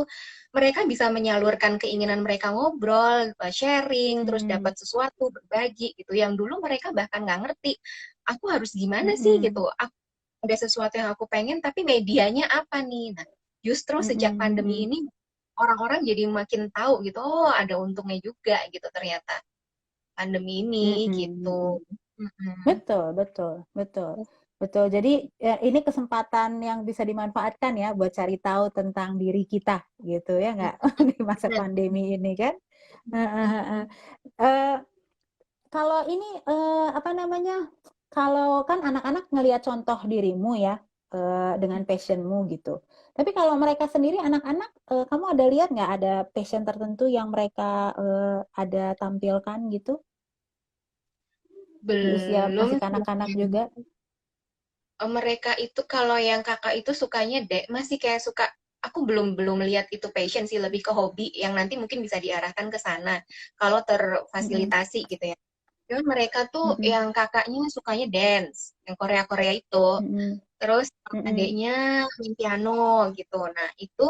mereka bisa menyalurkan keinginan mereka ngobrol, sharing, terus Mm-mm. dapat sesuatu, berbagi gitu. Yang dulu mereka bahkan nggak ngerti, aku harus gimana sih Mm-mm. gitu. Aku ada sesuatu yang aku pengen, tapi medianya apa nih? Nah, justru sejak Mm-mm. pandemi Mm-mm. ini orang-orang jadi makin tahu gitu, oh ada untungnya juga gitu ternyata pandemi ini Mm-mm. Mm-mm. gitu. Mm-mm. Betul, betul, betul, betul. Jadi ya, ini kesempatan yang bisa dimanfaatkan ya buat cari tahu tentang diri kita gitu ya nggak di masa Nah, pandemi ini kan. Heeh, heeh. Eh, kalau ini apa namanya? Kalau kan anak-anak ngelihat contoh dirimu ya dengan passionmu gitu. Tapi kalau mereka sendiri anak-anak, kamu ada lihat nggak ada passion tertentu yang mereka ada tampilkan gitu di usia belum masih sih. kanak-kanak juga? Mereka itu kalau yang kakak itu sukanya dek masih kayak suka, aku belum belum lihat itu passion sih, lebih ke hobi yang nanti mungkin bisa diarahkan ke sana kalau Mm-mm, terfasilitasi gitu ya. Cuman mereka tuh mm-mm, yang kakaknya sukanya dance, yang Korea-Korea itu. mm-mm, Terus mm-mm, adiknya main piano gitu. Nah, itu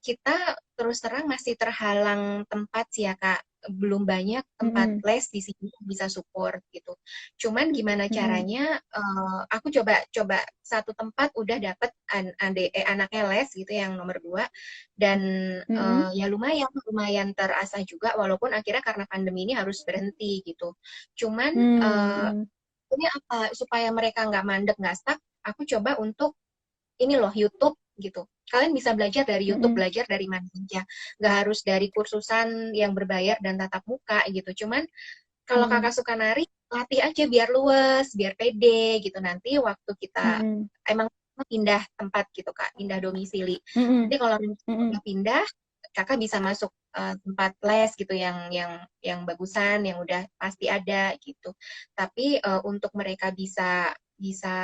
kita terus terang masih terhalang tempat sih ya Kak. Belum banyak tempat mm-mm, les di sini yang bisa support gitu. Cuman gimana mm-mm, caranya? Aku coba coba satu tempat udah dapet anaknya les gitu yang nomor dua, dan mm-mm, ya lumayan lumayan terasah juga walaupun akhirnya karena pandemi ini harus berhenti gitu. Cuman mm-mm, ini apa supaya mereka nggak mandek nggak stuck? Aku coba untuk ini loh YouTube gitu. Kalian bisa belajar dari YouTube, mm-mm, belajar dari mana aja. Nggak harus dari kursusan yang berbayar dan tatap muka gitu. Cuman kalau mm-mm, kakak suka nari, latih aja biar luas, biar pede gitu. Nanti waktu kita mm-mm, emang pindah tempat gitu Kak, pindah domisili. mm-mm, Nanti kalau mm-mm, udah pindah, kakak bisa masuk tempat les gitu yang bagusan, yang udah pasti ada gitu. Tapi untuk mereka bisa bisa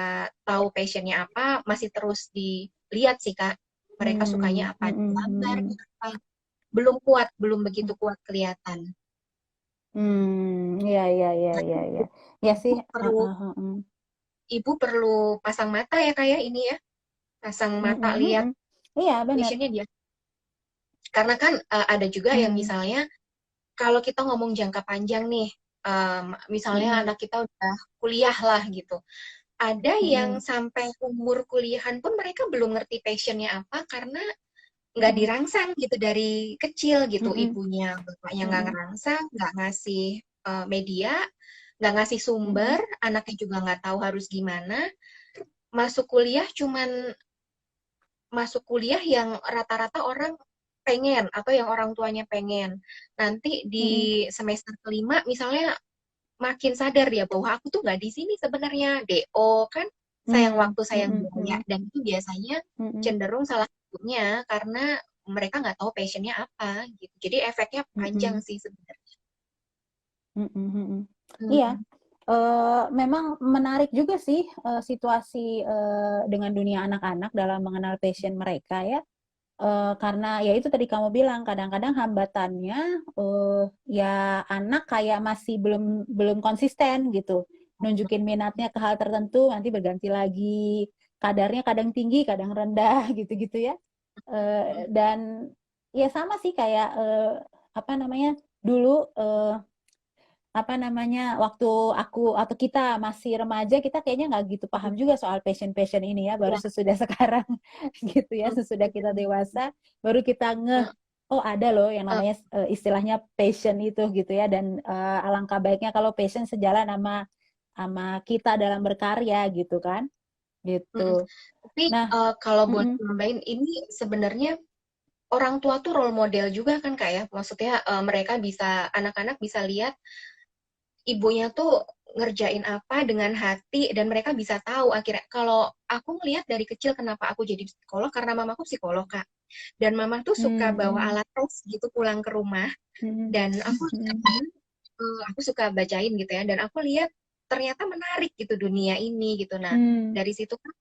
tahu passionnya apa, masih terus dilihat sih Kak. Mereka sukanya mm-mm, apa? Gambar, mm-mm. apa? Belum kuat, belum begitu kuat kelihatan. Ya, ya, ya, Nah, ya, ya. Ya sih, ibu perlu heeh, heeh. ibu perlu pasang mata ya kayak ini ya, pasang mata Mm-mm, lihat mm-mm. Iya, benar. passionnya dia. Karena kan ada juga yang Mm, misalnya kalau kita ngomong jangka panjang nih, misalnya mm-mm, anak kita udah kuliah lah gitu. Ada yang mm-mm, sampai umur kuliahan pun mereka belum ngerti passionnya apa karena nggak mm-mm, dirangsang gitu dari kecil gitu, mm-mm, ibunya bapaknya nggak mm-mm, ngerangsang, nggak ngasih media, nggak ngasih sumber, mm-mm, anaknya juga nggak tahu harus gimana. Masuk kuliah cuman masuk kuliah yang rata-rata orang pengen atau yang orang tuanya pengen. Nanti di mm-mm, semester kelima misalnya makin sadar dia bahwa aku tuh nggak di sini sebenarnya. DO kan sayang mm, waktu, sayang mm-mm, biaya, mm-mm, dan itu biasanya mm-mm, cenderung salah satunya karena mereka nggak tahu passionnya apa gitu. Jadi efeknya panjang mm-mm, sih sebenarnya. mm-mm, mm-mm. Iya, Hmm. memang menarik juga sih situasi dengan dunia anak-anak dalam mengenal passion mereka ya. Karena ya itu tadi kamu bilang kadang-kadang hambatannya ya anak kayak masih belum belum konsisten gitu nunjukin minatnya ke hal tertentu nanti berganti lagi kadarnya kadang tinggi kadang rendah gitu-gitu ya. Dan ya sama sih kayak apa namanya dulu apa namanya waktu aku atau kita masih remaja kita kayaknya nggak gitu paham juga soal passion ini ya baru Ya. sesudah sekarang gitu ya sesudah kita dewasa baru kita ngeh oh ada loh yang namanya istilahnya passion itu gitu ya dan alangkah baiknya kalau passion sejalan sama sama kita dalam berkarya gitu kan gitu. Tapi Nah, kalau buat mm-mm, nambahin ini sebenarnya orang tua tuh role model juga kan kak ya. Maksudnya mereka bisa, anak-anak bisa lihat ibunya tuh ngerjain apa dengan hati dan mereka bisa tahu akhirnya. Kalau aku ngelihat dari kecil kenapa aku jadi psikolog karena mamaku psikolog Kak. Dan mama tuh suka bawa Hmm. alat tes gitu pulang ke rumah Hmm. dan Hmm. aku suka bacain gitu ya dan aku lihat ternyata menarik gitu dunia ini gitu. Nah, Hmm. dari situ kan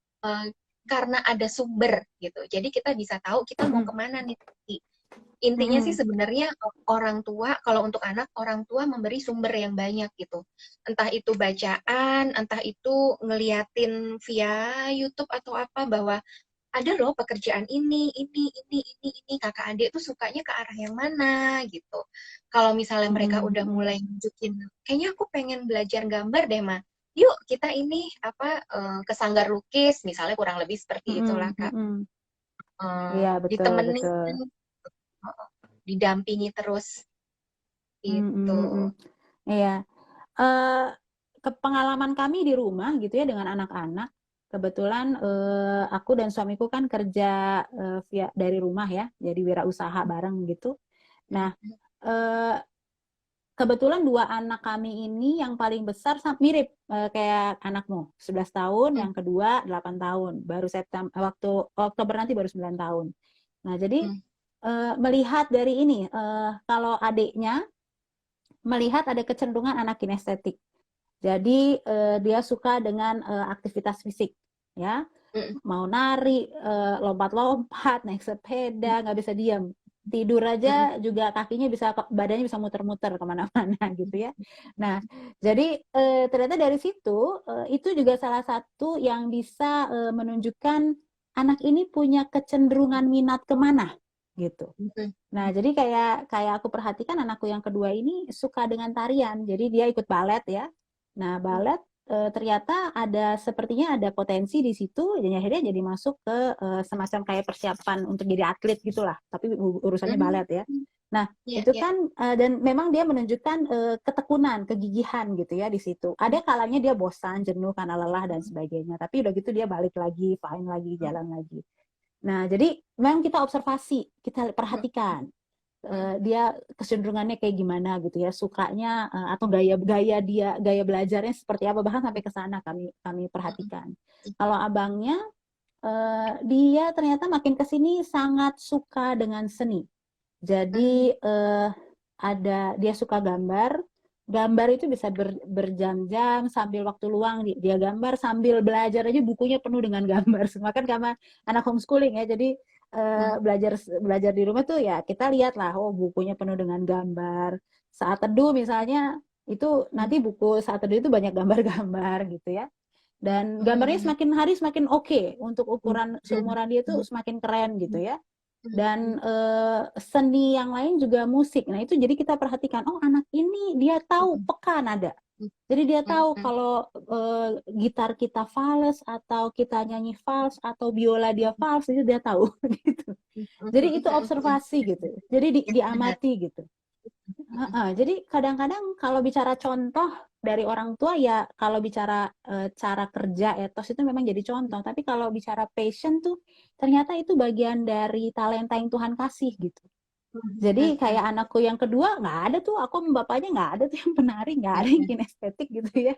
karena ada sumber gitu. Jadi kita bisa tahu kita mau Hmm. kemana nih. Intinya sih Hmm. sebenarnya orang tua, kalau untuk anak, orang tua memberi sumber yang banyak gitu. Entah itu bacaan, entah itu ngeliatin via YouTube atau apa, bahwa ada loh pekerjaan ini, kakak adik tuh sukanya ke arah yang mana gitu. Kalau misalnya mereka Hmm. udah mulai nunjukin, kayaknya aku pengen belajar gambar deh, Ma. Yuk kita ini apa ke sanggar lukis, misalnya kurang lebih seperti itulah, Hmm. Kak. Hmm. Iya, betul, Ditemenin, betul. didampingi terus Hmm. itu. Hmm. Hmm. Iya. eh Pengalaman kami di rumah gitu ya dengan anak-anak, kebetulan aku dan suamiku kan kerja via dari rumah ya, jadi wirausaha bareng gitu. Nah, eh, kebetulan dua anak kami ini yang paling besar mirip kayak anakmu, 11 tahun, Hmm, yang kedua 8 tahun, baru September waktu Oktober nanti baru 9 tahun. Nah, jadi hmm, melihat dari ini, kalau adiknya melihat ada kecenderungan anak kinestetik. Jadi dia suka dengan aktivitas fisik, ya, hmm, mau nari, lompat-lompat, naik sepeda, nggak bisa diam. Tidur hmm, aja juga kakinya bisa, badannya bisa muter-muter kemana-mana gitu ya. Nah, jadi ternyata dari situ itu juga salah satu yang bisa menunjukkan anak ini punya kecenderungan minat kemana gitu. hmm, Nah, jadi kayak kayak aku perhatikan anakku yang kedua ini suka dengan tarian. Jadi dia ikut balet ya. Nah, hmm, balet ternyata ada sepertinya ada potensi di situ, dan akhirnya jadi masuk ke semacam kayak persiapan untuk jadi atlet gitulah. Tapi urusannya hmm, balet ya. hmm. Nah, Ya, itu ya. kan dan memang dia menunjukkan ketekunan, kegigihan gitu ya di situ. Ada kalanya dia bosan, jenuh karena lelah dan sebagainya. Tapi udah gitu dia balik lagi, fine lagi, jalan lagi. Nah, jadi memang kita observasi, kita Hmm, perhatikan hmm, dia kecenderungannya kayak gimana gitu ya, sukanya atau gaya dia gaya belajarnya seperti apa, bahkan sampai ke sana kami kami hmm, perhatikan. Kalau abangnya dia ternyata makin ke sini sangat suka dengan seni. hmm, Jadi ada dia suka gambar. Gambar itu bisa berjam-jam sambil waktu luang dia gambar sambil belajar aja bukunya penuh dengan gambar. Semua kan karena anak homeschooling ya. Jadi hmm, belajar belajar di rumah tuh ya kita lihat lah, oh bukunya penuh dengan gambar. Saat teduh misalnya itu hmm, nanti buku saat teduh itu banyak gambar-gambar gitu ya. Dan gambarnya hmm, semakin hari semakin oke untuk hmm, ukuran hmm, seumuran dia tuh hmm, semakin keren gitu ya. hmm, Dan seni yang lain juga musik. Nah, itu jadi kita perhatikan, oh anak ini dia tahu hmm, peka nada. hmm, Jadi dia hmm, tahu hmm, kalau gitar kita fals atau kita nyanyi fals atau biola dia fals itu dia tahu gitu. hmm, Jadi hmm, itu hmm, hmm. observasi gitu. Jadi Ya, benar. diamati gitu. Jadi kadang-kadang kalau bicara contoh dari orang tua ya, kalau bicara cara kerja etos itu memang jadi contoh. Tapi kalau bicara passion tuh ternyata itu bagian dari talenta yang Tuhan kasih gitu. Hmm, Jadi hmm, hmm. kayak anakku yang kedua nggak ada tuh, aku sama bapaknya nggak ada tuh yang penari, nggak Ya, ada yang ya. kinestetik gitu ya.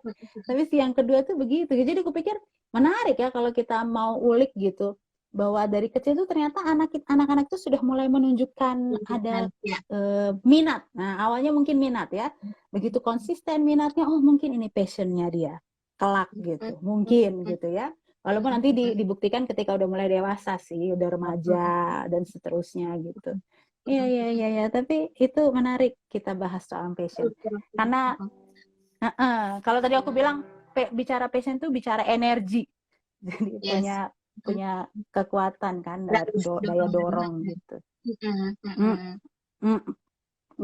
Tapi si yang kedua tuh begitu. Jadi aku pikir menarik ya kalau kita mau ulik gitu, bahwa dari kecil tuh ternyata anak-anak itu sudah mulai menunjukkan ada Tunjukkan. Ya. minat. Nah awalnya mungkin minat ya, begitu konsisten minatnya, oh mungkin ini passionnya dia kelak Hmm, gitu, hmm, mungkin hmm, gitu ya. hmm, Walaupun nanti hmm, hmm. dibuktikan ketika udah mulai dewasa sih, udah remaja Hmm, dan seterusnya gitu. Iya, hmm, iya, iya, iya. Tapi itu menarik kita bahas soal passion. Karena hmm. kalau tadi aku bilang bicara passion tuh bicara energi. Jadi punya Yes. Hmm. punya kekuatan kan, Drive, daya dorongan. dorong gitu. Hmm, hmm, Mm, hmm. mm,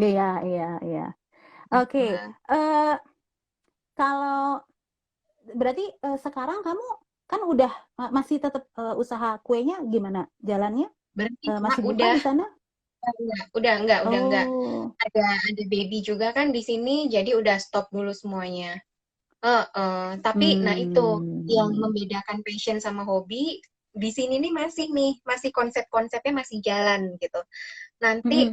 iya, iya, iya. Oke, Nah, eh, kalau berarti sekarang kamu kan udah masih tetap usaha kuenya gimana jalannya? berarti Kak Masih buka udah di sana? udah enggak. Oh, Ada baby juga kan di sini, jadi udah stop dulu semuanya. Tapi nah itu yang hmm. membedakan passion sama hobi di sini nih masih konsep-konsepnya masih jalan gitu. nanti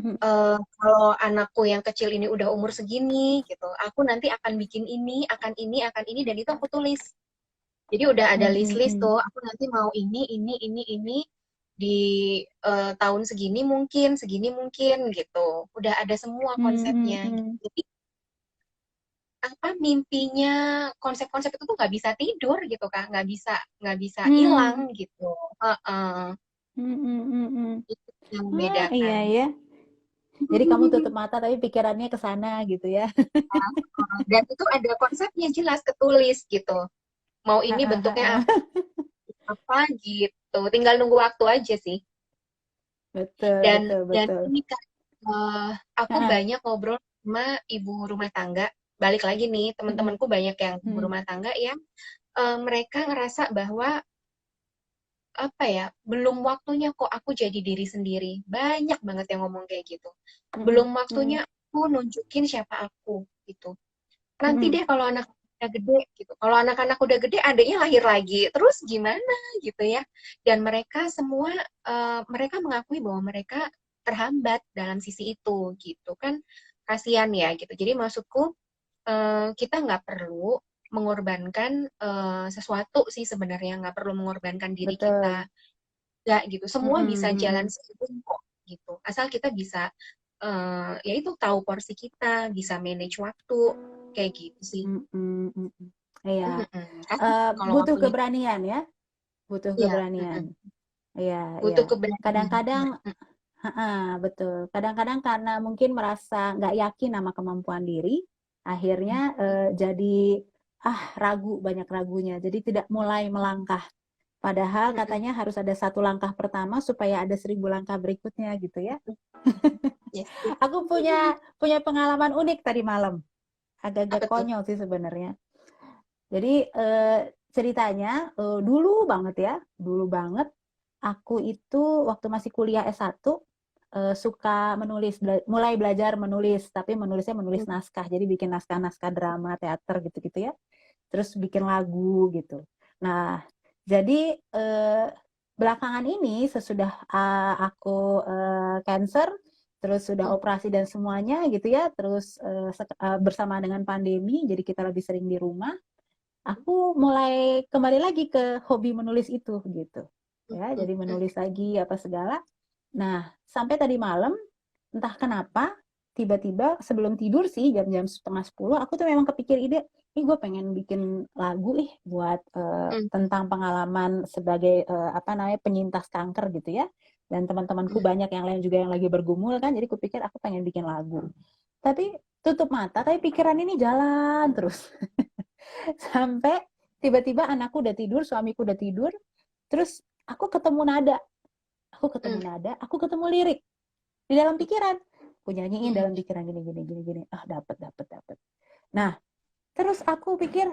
kalau anakku yang kecil ini udah umur segini gitu, aku nanti akan bikin akan ini, dan itu aku tulis. Jadi udah ada list-list tuh, aku nanti mau ini di tahun segini mungkin gitu. Udah ada semua konsepnya. Jadi apa mimpinya, konsep-konsep itu tuh nggak bisa tidur gitu Kak, nggak bisa hilang gitu. Heeh. Itu yang Iya membedakan. ya. Jadi kamu tutup mata tapi pikirannya ke sana gitu ya. Dan itu ada konsepnya jelas ketulis gitu. Mau ini bentuknya apa gitu. Tinggal nunggu waktu aja sih. Betul, betul, Dan betul. ini Kak, aku banyak ngobrol sama ibu rumah tangga. Balik lagi nih, teman-temanku banyak yang ibu rumah tangga yang mereka ngerasa bahwa apa ya, belum waktunya kok aku jadi diri sendiri. Banyak banget yang ngomong kayak gitu. Belum waktunya aku nunjukin siapa aku gitu. Nanti deh kalau anak udah gede gitu. Kalau anak-anak udah gede, adiknya lahir lagi. Terus gimana gitu ya. Dan mereka semua, mereka mengakui bahwa mereka terhambat dalam sisi itu gitu kan. Kasihan ya gitu. Jadi maksudku, kita nggak perlu mengorbankan sesuatu sih sebenarnya. Nggak perlu mengorbankan diri kita. Betul. Nggak gitu. Semua bisa jalan seiring kok gitu. Asal kita bisa, ya itu tahu porsi kita, bisa manage waktu, kayak gitu sih. Iya. Kasih kalau Butuh waktunya. keberanian ya, butuh Iya, keberanian. Iya, iya. butuh keberanian. Kadang-kadang, betul. Kadang-kadang karena mungkin merasa nggak yakin sama kemampuan diri, akhirnya jadi ragu, banyak ragunya. Jadi tidak mulai melangkah. Padahal katanya harus ada satu langkah pertama supaya ada 1000 langkah berikutnya gitu ya. Yes. Aku punya pengalaman unik tadi malam, agak-agak Apa tuh? konyol sih sebenarnya. Jadi ceritanya dulu banget ya, dulu banget aku itu waktu masih kuliah S1 suka menulis, mulai belajar menulis, tapi menulisnya menulis naskah. Jadi bikin naskah-naskah drama, teater gitu-gitu ya. Terus bikin lagu gitu. Nah, jadi belakangan ini sesudah aku cancer, terus sudah operasi dan semuanya gitu ya, terus bersama dengan pandemi, jadi kita lebih sering di rumah. Aku mulai kembali lagi ke hobi menulis itu gitu. Ya, jadi menulis lagi apa segala. Nah, sampai tadi malam entah kenapa tiba-tiba sebelum tidur sih jam-jam setengah 10 aku tuh memang kepikir ide, gue pengen bikin lagu buat tentang pengalaman sebagai apa namanya penyintas kanker gitu ya. Dan teman-temanku banyak yang lain juga yang lagi bergumul kan, jadi kupikir aku pengen bikin lagu. Tapi tutup mata, tapi pikiran ini jalan terus. Sampai tiba-tiba anakku udah tidur, suamiku udah tidur, terus aku ketemu nada, aku ketemu lirik di dalam pikiran. Aku nyanyiin dalam pikiran gini gini gini gini. Dapet. Nah, terus aku pikir,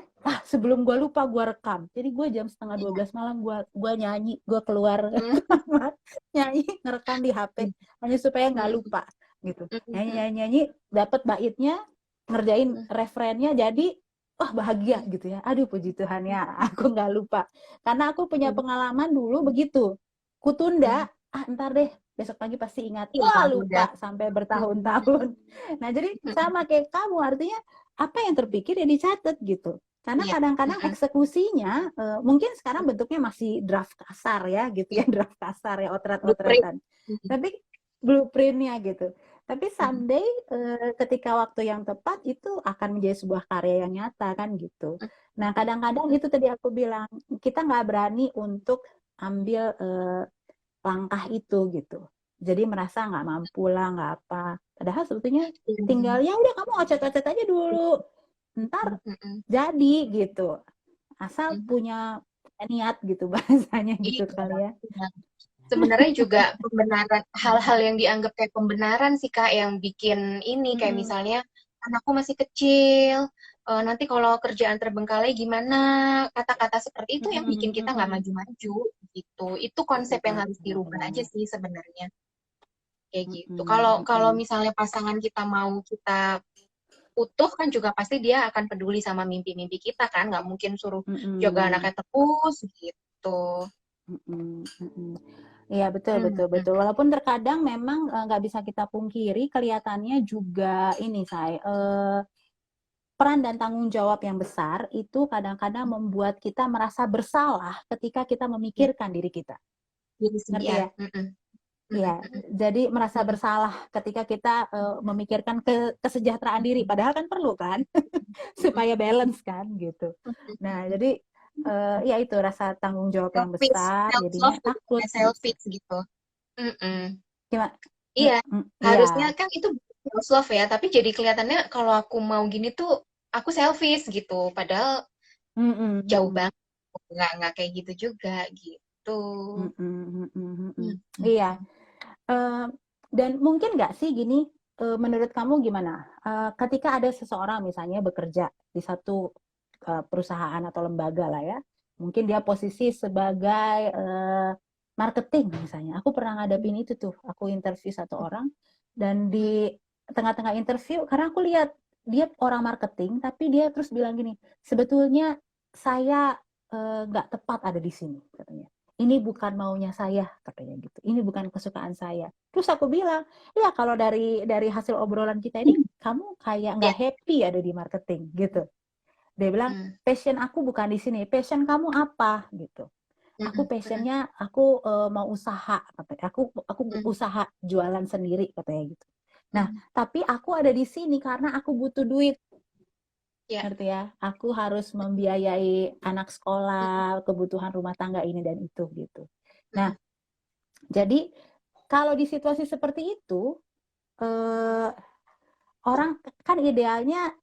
sebelum gue lupa gue rekam. Jadi gue jam setengah 12 malam gue nyanyi, gue keluar kamar nyanyi, ngerekam di HP hanya supaya nggak lupa gitu. Nyanyi, dapat baitnya, ngerjain refrennya, jadi bahagia gitu ya. Aduh puji Tuhan ya, aku nggak lupa. Karena aku punya pengalaman dulu begitu. Kutunda, ntar deh, besok pagi pasti ingat. Wah, Udah. lupa sampai bertahun-tahun. Nah, jadi sama kayak kamu, artinya apa yang terpikir ya dicatat gitu. Karena Iya. kadang-kadang eksekusinya mungkin sekarang bentuknya masih draft kasar ya gitu ya, draft kasar ya, Blueprint. otret-otretan. Tapi blueprintnya gitu. Tapi someday ketika waktu yang tepat itu akan menjadi sebuah karya yang nyata kan gitu. Nah kadang-kadang itu tadi aku bilang kita nggak berani untuk ambil langkah itu gitu. Jadi merasa nggak mampu lah, nggak apa. Padahal sebetulnya tinggal ya udah kamu ocet-ocet aja dulu. Ntar jadi gitu. Asal punya niat gitu bahasanya gitu Iya. kali ya. Sebenarnya juga pembenaran, hal-hal yang dianggap kayak pembenaran sih Kak yang bikin ini, kayak Mm-mm. misalnya anakku masih kecil, nanti kalau kerjaan terbengkalai gimana, kata-kata seperti itu yang bikin kita nggak Mm-mm. maju-maju gitu. Itu konsep yang Benar, harus benar, dirubah aja benar. sih sebenarnya, kayak gitu. Kalau Mm-mm. kalau Mm-mm. misalnya pasangan kita mau kita utuh kan juga pasti dia akan peduli sama mimpi-mimpi kita kan, nggak mungkin suruh jaga Mm-mm. anaknya terus gitu. Mm-mm. Mm-mm. Iya, betul, Hmm, betul, hmm. betul. Walaupun terkadang memang nggak bisa kita pungkiri, kelihatannya juga ini, saya peran dan tanggung jawab yang besar itu kadang-kadang membuat kita merasa bersalah ketika kita Ya, memikirkan diri kita. diri sendiri Ngerti ya. ya? Hmm, hmm, hmm, Iya, hmm, jadi merasa hmm, bersalah ketika kita memikirkan kesejahteraan diri, padahal kan perlu kan, hmm, supaya balance kan gitu. hmm, Nah, hmm. jadi ya itu rasa tanggung jawab yang Selfish, besar, self jadinya love gitu takut ya, gitu. selfish gitu. Mm-mm. Gimana? Iya, Iya. harusnya kan itu self love ya, tapi jadi kelihatannya kalau aku mau gini tuh aku selfish gitu, padahal Mm-mm, jauh mm-mm, banget, nggak kayak gitu juga gitu. mm-mm, mm-mm, mm-mm. Iya. Mm-mm. Eh, dan mungkin nggak sih gini, menurut kamu gimana? Ketika ada seseorang misalnya bekerja di satu perusahaan atau lembaga lah ya, mungkin dia posisi sebagai marketing misalnya. Aku pernah ngadepin itu tuh, aku interview satu orang dan di tengah-tengah interview, karena aku lihat dia orang marketing, tapi dia terus bilang gini, sebetulnya saya nggak tepat ada di sini, katanya. Ini bukan maunya saya, katanya gitu. Ini bukan kesukaan saya. Terus aku bilang, ya kalau dari hasil obrolan kita ini, kamu kayak Ya. nggak happy ada di marketing, gitu. Dia bilang, Mm, passion aku bukan di sini. Passion kamu apa, gitu. Aku mm, mm, passionnya, aku mau usaha, katanya. Aku mm, usaha jualan sendiri, katanya gitu. Nah, mm. tapi aku ada di sini karena aku butuh duit, Ya. ngerti ya? Aku harus membiayai anak Mm, sekolah, kebutuhan rumah tangga ini dan itu, gitu. Nah, mm, jadi kalau di situasi seperti itu, eh, orang kan idealnya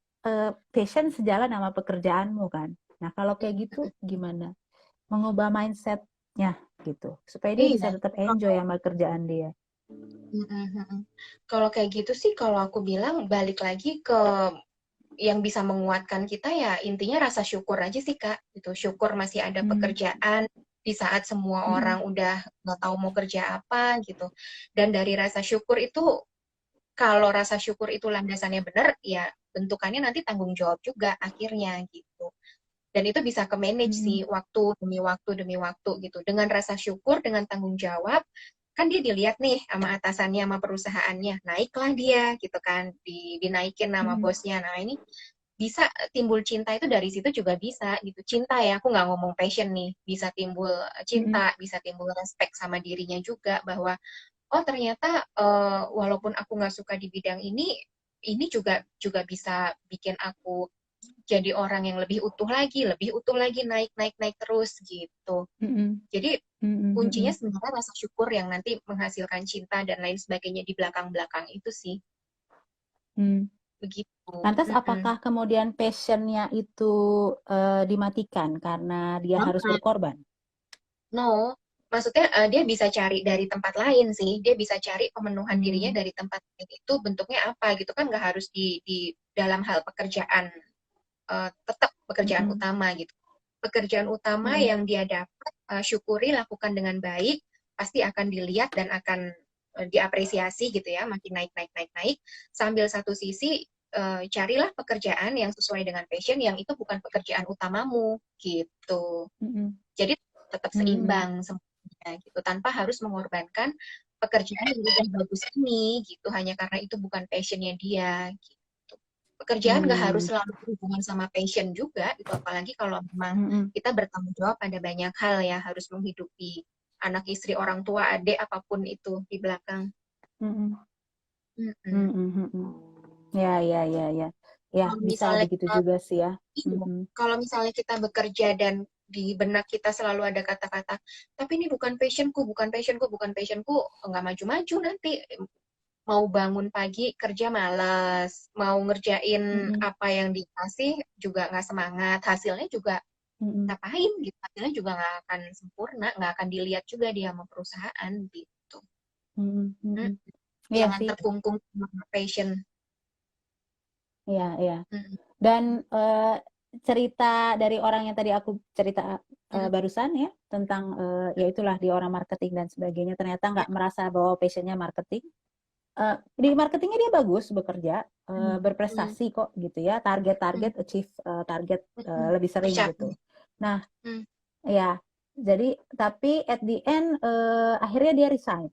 passion sejalan sama pekerjaanmu kan. Nah, kalau kayak gitu mm. gimana? Mengubah mindsetnya gitu, supaya dia bisa Iya. tetap enjoy sama kerjaan dia. Mm, mm, mm, mm. Kalau kayak gitu sih, kalau aku bilang balik lagi ke yang bisa menguatkan kita ya intinya rasa syukur aja sih Kak. Gitu. Syukur masih ada Hmm. pekerjaan di saat semua Mm-mm. orang udah nggak tahu mau kerja apa gitu. Dan dari rasa syukur itu, kalau rasa syukur itu landasannya benar, ya bentukannya nanti tanggung jawab juga akhirnya gitu. Dan itu bisa ke manage Mm-mm. sih waktu demi waktu demi waktu gitu. Dengan rasa syukur, dengan tanggung jawab, kan dia dilihat nih sama atasannya, sama perusahaannya, naiklah dia gitu kan, dinaikin nama Mm-mm. bosnya. Nah ini bisa timbul cinta itu dari situ juga bisa gitu. Cinta ya, aku nggak ngomong passion nih, bisa timbul Mm-mm. cinta, bisa timbul respect sama dirinya juga bahwa oh ternyata walaupun aku nggak suka di bidang ini juga juga bisa bikin aku jadi orang yang lebih utuh lagi, naik naik naik terus gitu. Mm-mm. Jadi Mm-mm. kuncinya Mm-mm. sebenarnya rasa syukur yang nanti menghasilkan cinta dan lain sebagainya di belakang-belakang itu sih Mm. begitu. Lantas Mm-mm. apakah kemudian passionnya itu dimatikan karena dia harus Sama. berkorban? No, maksudnya dia bisa cari dari tempat lain sih. Dia bisa cari pemenuhan dirinya Hmm. dari tempat lain itu bentuknya apa gitu kan nggak harus di dalam hal pekerjaan tetap pekerjaan Mm-mm. utama gitu. Pekerjaan utama Mm-mm. yang dia dapat syukuri lakukan dengan baik pasti akan dilihat dan akan diapresiasi gitu ya makin naik naik naik naik sambil satu sisi carilah pekerjaan yang sesuai dengan passion yang itu bukan pekerjaan utamamu gitu. Mm-mm. Jadi tetap Mm-mm. seimbang semuanya gitu tanpa harus mengorbankan pekerjaan yang udah bagus ini gitu hanya karena itu bukan passionnya dia gitu. Pekerjaan nggak harus Mm. selalu berhubungan sama passion juga gitu apalagi kalau memang Mm-mm. kita bertanggung jawab pada banyak hal ya harus menghidupi anak istri orang tua adik apapun itu di belakang. Mm-mm. Mm-mm. Mm-mm. Mm-mm. Ya, ya, ya, ya. Ya, Kalau bisa misalnya begitu kita juga sih ya. iya, Mm-mm. kalau misalnya kita bekerja dan di benak kita selalu ada kata-kata, tapi ini bukan passionku, bukan passionku, bukan passionku, nggak maju-maju nanti. Mau bangun pagi kerja malas, mau ngerjain Mm-mm. apa yang dikasih juga nggak semangat, hasilnya juga Mm-mm. ngapain gitu, hasilnya juga nggak akan sempurna, nggak akan dilihat juga dia sama perusahaan gitu. Mm-mm. Hmm, Mm-mm. Iya jangan sih. terkungkung sama passion. Iya, iya. Hmm, Dan cerita dari orang yang tadi aku cerita hmm, barusan ya tentang ya itulah dia orang marketing dan sebagainya, ternyata nggak merasa bahwa passionnya marketing. Di marketingnya dia bagus bekerja, hmm, hmm, berprestasi kok gitu ya, target-target hmm, achieve target hmm, lebih sering gitu. tercapai. Nah, Hmm, ya, Jadi tapi at the end akhirnya dia resign.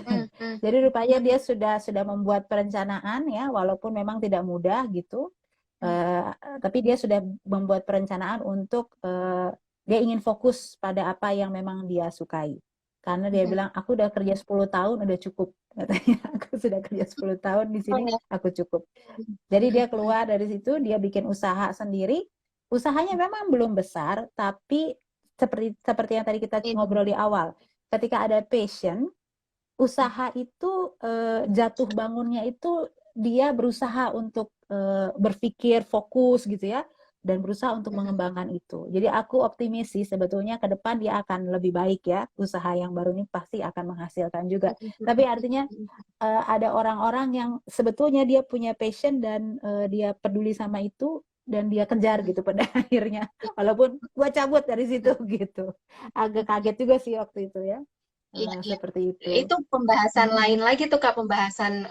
Hmm, hmm, Jadi rupanya dia sudah membuat perencanaan ya, walaupun memang tidak mudah gitu. hmm, Tapi dia sudah membuat perencanaan untuk dia ingin fokus pada apa yang memang dia sukai. Karena dia hmm. bilang, aku udah kerja 10 tahun udah cukup. Katanya, aku sudah kerja 10 tahun di Oh, sini, ya. aku cukup. Hmm, Jadi hmm, dia keluar dari situ, dia bikin usaha sendiri. Usahanya memang belum besar, tapi seperti yang tadi kita ini. ngobrol di awal. Ketika ada passion, usaha itu jatuh bangunnya itu dia berusaha untuk berpikir fokus gitu ya, dan berusaha untuk Hmm, mengembangkan itu. Jadi aku optimis sih sebetulnya ke depan dia akan lebih baik ya, usaha yang baru ini pasti akan menghasilkan juga. hmm, Tapi hmm, artinya hmm, ada orang-orang yang sebetulnya dia punya passion dan dia peduli sama itu dan dia kejar hmm. gitu pada akhirnya. Walaupun gua cabut dari situ gitu. Agak kaget juga sih waktu itu ya. Iya, iya. Seperti itu. Itu pembahasan lain Mm-mm. lagi tuh Kak, pembahasan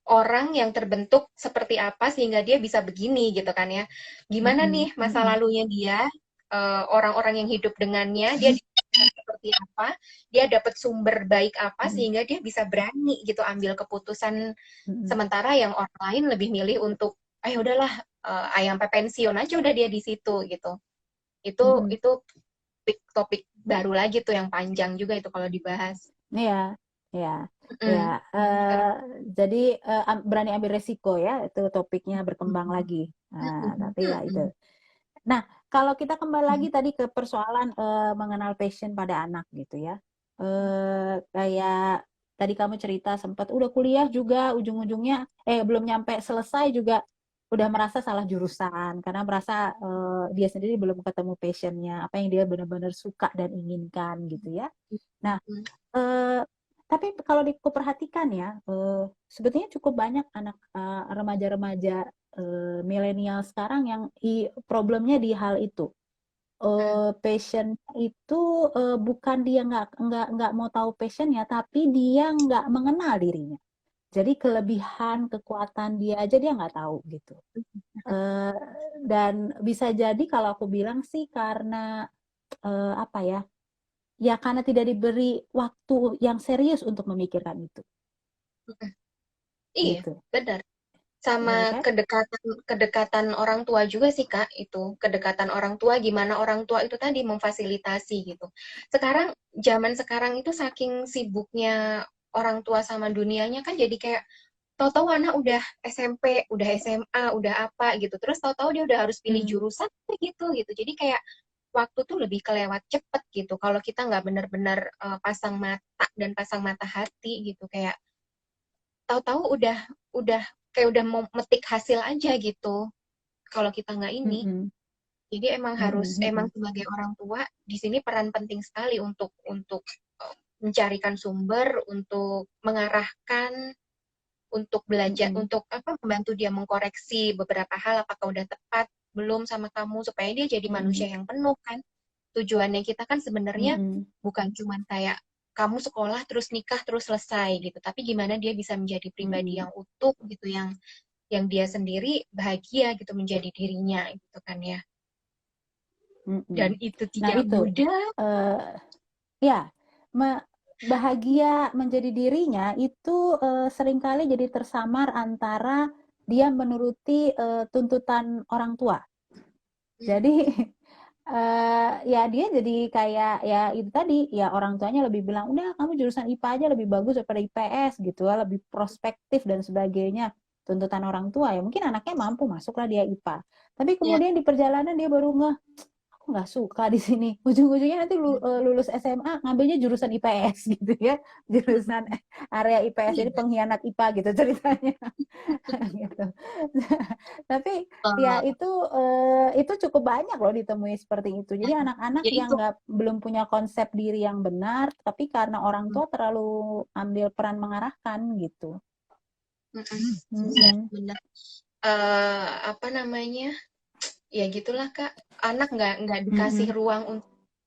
orang yang terbentuk seperti apa sehingga dia bisa begini gitu kan ya. Gimana nih Mm-mm. masa Mm-mm. lalunya dia, orang-orang yang hidup dengannya, dia seperti apa, dia dapat sumber baik apa Mm-mm. sehingga dia bisa berani gitu ambil keputusan Mm-mm. sementara yang orang lain lebih milih untuk ayo udahlah ayam sampai pensiun aja udah dia di situ gitu. Mm-mm. Itu topik baru lagi tuh yang panjang juga itu kalau dibahas. Iya, iya, iya. Mm. Eh, jadi berani ambil resiko ya, itu topiknya berkembang lagi. Nah, tapi ya itu. Nah, kalau kita kembali lagi tadi ke persoalan mengenal passion pada anak gitu ya. Kayak tadi kamu cerita sempat udah kuliah juga ujung-ujungnya belum nyampe selesai juga udah merasa salah jurusan karena merasa dia sendiri belum ketemu passionnya, apa yang dia benar-benar suka dan inginkan gitu ya. Nah, eh, tapi kalau kuperhatikan ya, sebetulnya cukup banyak anak remaja-remaja milenial sekarang yang problemnya di hal itu. Passion itu bukan dia nggak mau tahu passionnya, tapi dia nggak mengenal dirinya. Jadi kelebihan, kekuatan dia aja dia nggak tahu gitu. Eh, dan bisa jadi kalau aku bilang sih karena apa ya? Ya karena tidak diberi waktu yang serius untuk memikirkan itu, Iya, gitu. benar. Sama Iya kan? kedekatan kedekatan orang tua juga sih Kak, itu kedekatan orang tua gimana orang tua itu tadi memfasilitasi gitu. Sekarang zaman sekarang itu saking sibuknya orang tua sama dunianya kan jadi kayak tahu-tahu anak udah SMP, udah SMA, udah apa gitu. Terus tahu-tahu dia udah harus pilih Mm, jurusan gitu. Jadi kayak waktu tuh lebih kelewat cepet gitu. Kalau kita nggak benar-benar pasang mata dan pasang mata hati gitu kayak tahu-tahu udah kayak udah mau metik hasil aja gitu kalau kita nggak mm, ini. mm, Jadi emang mm, harus mm, emang mm, sebagai orang tua di sini peran penting sekali untuk mencarikan sumber, untuk mengarahkan, untuk mm, belajar, mm, untuk apa membantu dia mengkoreksi beberapa hal apakah udah tepat belum sama kamu supaya dia jadi mm, manusia yang penuh kan. Tujuannya kita kan mm, sebenarnya mm, bukan cuman kayak kamu sekolah terus nikah terus selesai gitu, tapi gimana dia bisa menjadi mm, pribadi mm, yang utuh gitu, yang dia sendiri bahagia gitu menjadi dirinya gitu kan ya. mm, mm. Dan itu Nah tidak itu, mudah. eh, ya, bahagia menjadi dirinya itu seringkali jadi tersamar antara dia menuruti tuntutan orang tua. Jadi ya dia jadi kayak ya itu tadi ya orang tuanya lebih bilang udah kamu jurusan IPA aja lebih bagus daripada IPS gitu ya, lebih prospektif dan sebagainya. Tuntutan orang tua ya mungkin anaknya mampu masuklah dia IPA. Tapi Ya. kemudian di perjalanan dia baru aku nggak suka di sini. Ujung-ujungnya nanti lulus SMA ngambilnya jurusan IPS gitu ya, jurusan area IPS jadi Iya. pengkhianat IPA gitu ceritanya. Gitu. Tapi ya Eh, itu cukup banyak loh ditemui seperti itu. Jadi anak-anak jadi yang nggak belum punya konsep diri yang benar, tapi karena orang tua terlalu ambil peran mengarahkan gitu. Mm-mm. benar-benar apa namanya, ya gitulah Kak, anak nggak dikasih Mm-mm. ruang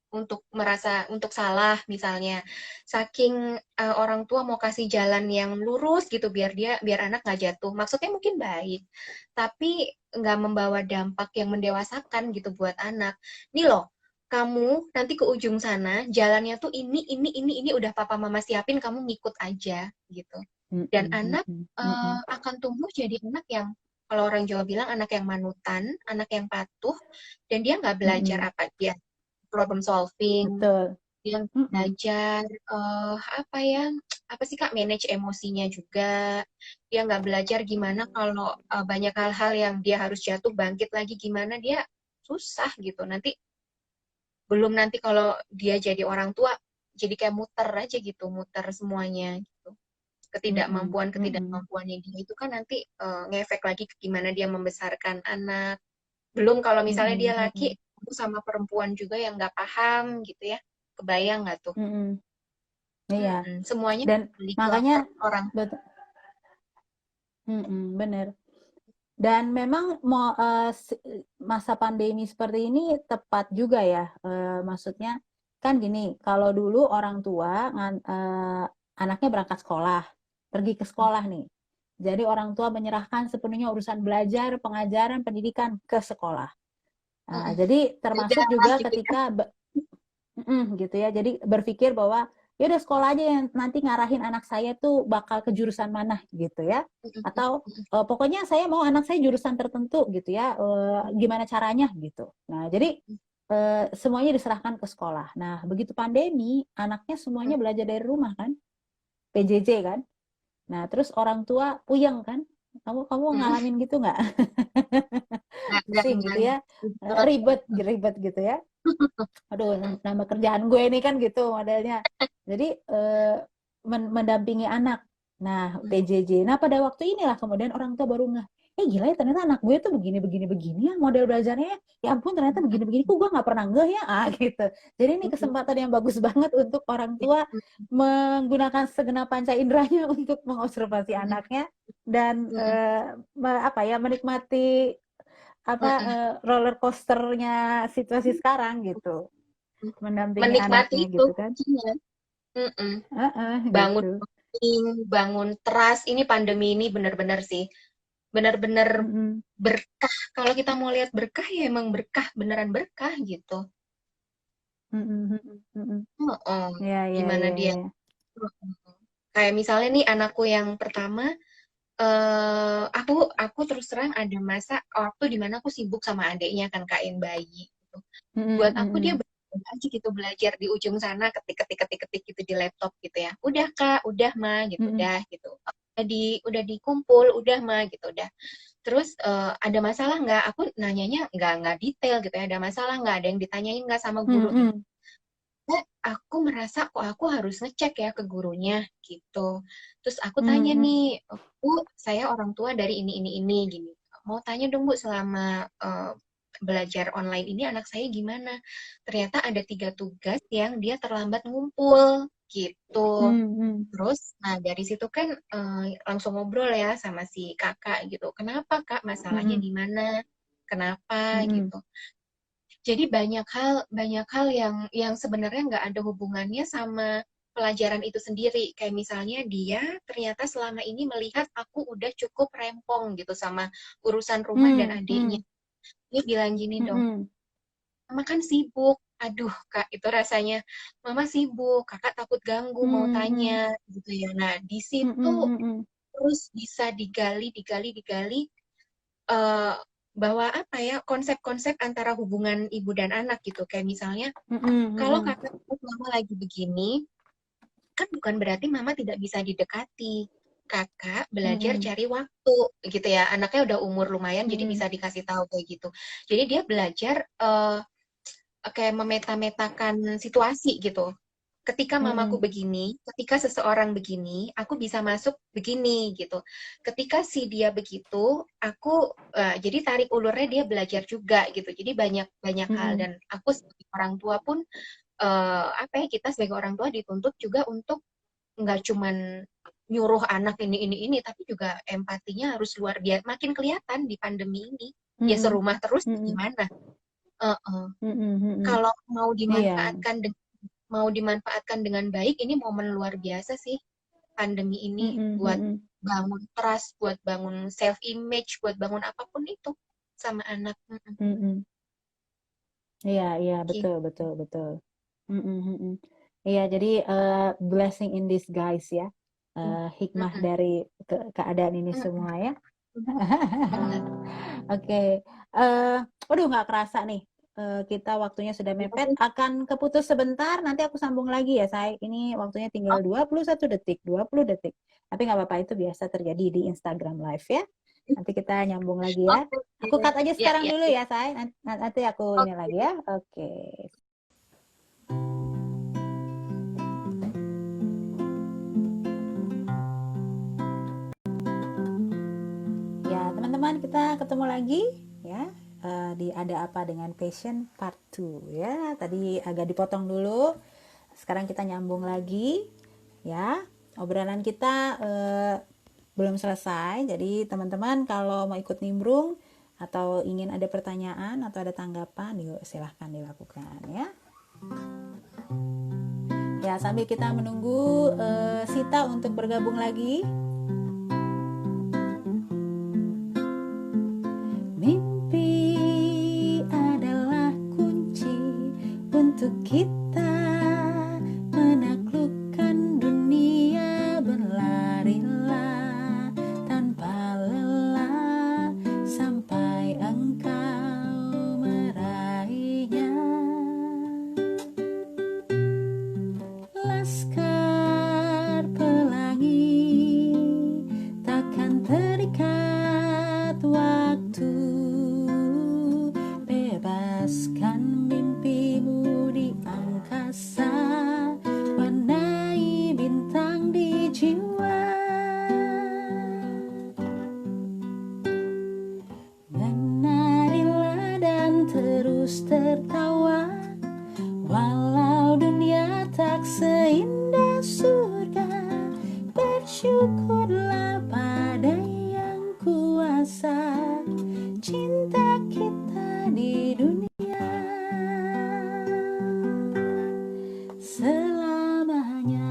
untuk merasa untuk salah misalnya, saking orang tua mau kasih jalan yang lurus gitu biar anak nggak jatuh, maksudnya mungkin baik tapi nggak membawa dampak yang mendewasakan gitu buat anak. Nih loh, kamu nanti ke ujung sana jalannya tuh ini udah papa mama siapin, kamu ngikut aja gitu. Dan anak akan tumbuh jadi anak yang, kalau orang Jawa bilang, anak yang manutan, anak yang patuh, dan dia nggak belajar apa dia problem solving, Betul. dia belajar apa ya, apa sih Kak, manage emosinya juga. Dia nggak belajar gimana kalau banyak hal-hal yang dia harus jatuh bangkit lagi gimana, dia susah gitu. Belum nanti kalau dia jadi orang tua, jadi kayak muter aja gitu, muter semuanya gitu. Ketidakmampuannya dia itu kan nanti ngefek lagi ke gimana dia membesarkan anak. Belum kalau misalnya dia laki sama perempuan juga yang nggak paham gitu ya. Kebayang nggak tuh? Iya. Semuanya Dan balik makanya ke orang. bener. Dan memang masa pandemi seperti ini tepat juga ya. Maksudnya kan gini, kalau dulu orang tua anaknya berangkat sekolah, pergi ke sekolah nih. Jadi orang tua menyerahkan sepenuhnya urusan belajar, pengajaran, pendidikan ke sekolah. Jadi termasuk Udah juga gitu ya. ketika gitu ya. Jadi berpikir bahwa ya udah sekolah aja yang nanti ngarahin anak saya tuh bakal ke jurusan mana gitu ya. Atau pokoknya saya mau anak saya jurusan tertentu gitu ya. Gimana caranya gitu. Nah, jadi semuanya diserahkan ke sekolah. Nah, begitu pandemi, anaknya semuanya belajar dari rumah kan, PJJ kan. Nah, terus orang tua puyeng kan. Kamu ngalamin gitu nggak? Pusing gitu ya, ribet ribet gitu ya. Aduh, nama kerjaan gue ini kan gitu modelnya. Jadi mendampingi anak. Nah, PJJ. Nah, pada waktu inilah kemudian orang tua baru ngeh, gila ya ternyata anak gue tuh begini ya model belajarnya ya. Ya ampun ternyata begini kok gue nggak pernah ngeh ya. Gitu. Jadi ini kesempatan yang bagus banget untuk orang tua menggunakan segenap panca inderanya untuk mengobservasi anaknya dan menikmati roller coasternya situasi sekarang gitu, mendampingi Menikmati anaknya itu. gitu kan. Iya. Bangun Gitu. bangun trust. Ini pandemi ini benar-benar sih, benar-benar Mm-mm. berkah. Kalau kita mau lihat berkah ya emang berkah, beneran berkah gitu. Mm-mm. Mm-mm. Oh, Ya, ya, gimana ya, dia? ya. Kayak misalnya nih anakku yang pertama, aku terus terang ada masa waktu dimana aku sibuk sama adiknya kan Kak yang bayi. Gitu. Buat Mm-mm. aku dia Mm-mm. aja gitu belajar di ujung sana ketik gitu di laptop gitu ya. Udah Kak, udah mah gitu, Mm-mm. udah gitu. Udah dikumpul, udah mah gitu, udah. Terus ada masalah nggak? Aku nanyanya nggak detail gitu ya. Ada masalah nggak? Ada yang ditanyain nggak sama guru gitu. Mm-mm. Aku merasa kok aku harus ngecek ya ke gurunya gitu. Terus aku tanya Mm-mm. nih, Bu, saya orang tua dari ini gini. Mau tanya dong Bu, selama belajar online ini anak saya gimana? Ternyata ada 3 tugas yang dia terlambat ngumpul gitu. Mm-mm. Terus, nah dari situ kan langsung ngobrol ya sama si kakak gitu. Kenapa Kak? Masalahnya Mm-mm. di mana? Kenapa Mm-mm. gitu? Jadi banyak hal yang sebenarnya nggak ada hubungannya sama pelajaran itu sendiri. Kayak misalnya dia ternyata selama ini melihat aku udah cukup rempong gitu sama urusan rumah dan adiknya. Mm-mm. Dia bilang gini dong, Mm-mm. Mama kan sibuk. Aduh, Kak, itu rasanya Mama sibuk, Kakak takut ganggu mau Mm-mm. tanya gitu ya. Nah, di situ Mm-mm. Mm-mm. terus bisa digali eh, bahwa apa ya, konsep-konsep antara hubungan ibu dan anak gitu. Kayak misalnya kalau Mm-mm. kakak ikut mama lagi begini, kan bukan berarti mama tidak bisa didekati. Kakak belajar Mm-mm. cari waktu gitu ya. Anaknya udah umur lumayan jadi Mm-mm. bisa dikasih tahu kayak gitu. Jadi dia belajar kayak memeta-metakan situasi gitu. Ketika mamaku Mm-mm. begini, ketika seseorang begini, aku bisa masuk begini gitu. Ketika si dia begitu, aku jadi tarik ulurnya dia belajar juga gitu. Jadi banyak banyak hal Mm-mm. dan aku sebagai orang tua pun apa ya, kita sebagai orang tua dituntut juga untuk nggak cuman nyuruh anak ini tapi juga empatinya harus luar biasa, makin kelihatan di pandemi ini. Ya Mm-mm. serumah terus Mm-mm. gimana. Uh-uh. Mm-mm. Mm-mm. Kalau Iya. mau dimanfaatkan dengan baik, ini momen luar biasa sih pandemi ini, Mm-mm. buat Mm-mm. bangun trust, buat bangun self image, buat bangun apapun itu sama anak. Mm-mm. Iya, iya, betul, Gitu. betul, betul. Mm, mm, mm, mm. Iya, jadi blessing in disguise ya. Hikmah Mm-mm. dari keadaan ini semua Mm-mm. ya. Benar. Oke, eh waduh nggak kerasa nih. Kita waktunya sudah mepet, akan keputus sebentar, nanti aku sambung lagi ya, say. Ini waktunya tinggal Oke, 21 detik, 20 detik. Tapi nggak apa-apa, itu biasa terjadi di Instagram Live ya. Nanti kita nyambung lagi ya. oke, Aku cut aja ya, sekarang ya, dulu ya. ya, say. Nanti aku ini lagi Oke. ya. Oke. Ya, teman-teman, kita ketemu lagi ya di Ada Apa Dengan Passion Part 2 ya. Tadi agak dipotong dulu. Sekarang kita nyambung lagi ya. Obrolan kita belum selesai. Jadi teman-teman kalau mau ikut nimbrung atau ingin ada pertanyaan atau ada tanggapan, yuk silahkan dilakukan ya. Ya, sambil kita menunggu Sita untuk bergabung lagi. Mimpi adalah kunci untuk kita menaklukkan dunia, berlarilah tanpa lelah sampai engkau meraihnya. Laskar pelangi takkan terikat waktu, bebaskan mimpimu di angkasa, warnai bintang di jiwa. Menarilah dan terus tertawa, walau dunia tak seindah surga. Bersyukurlah pada yang kuasa, cinta kita di dunia selamanya.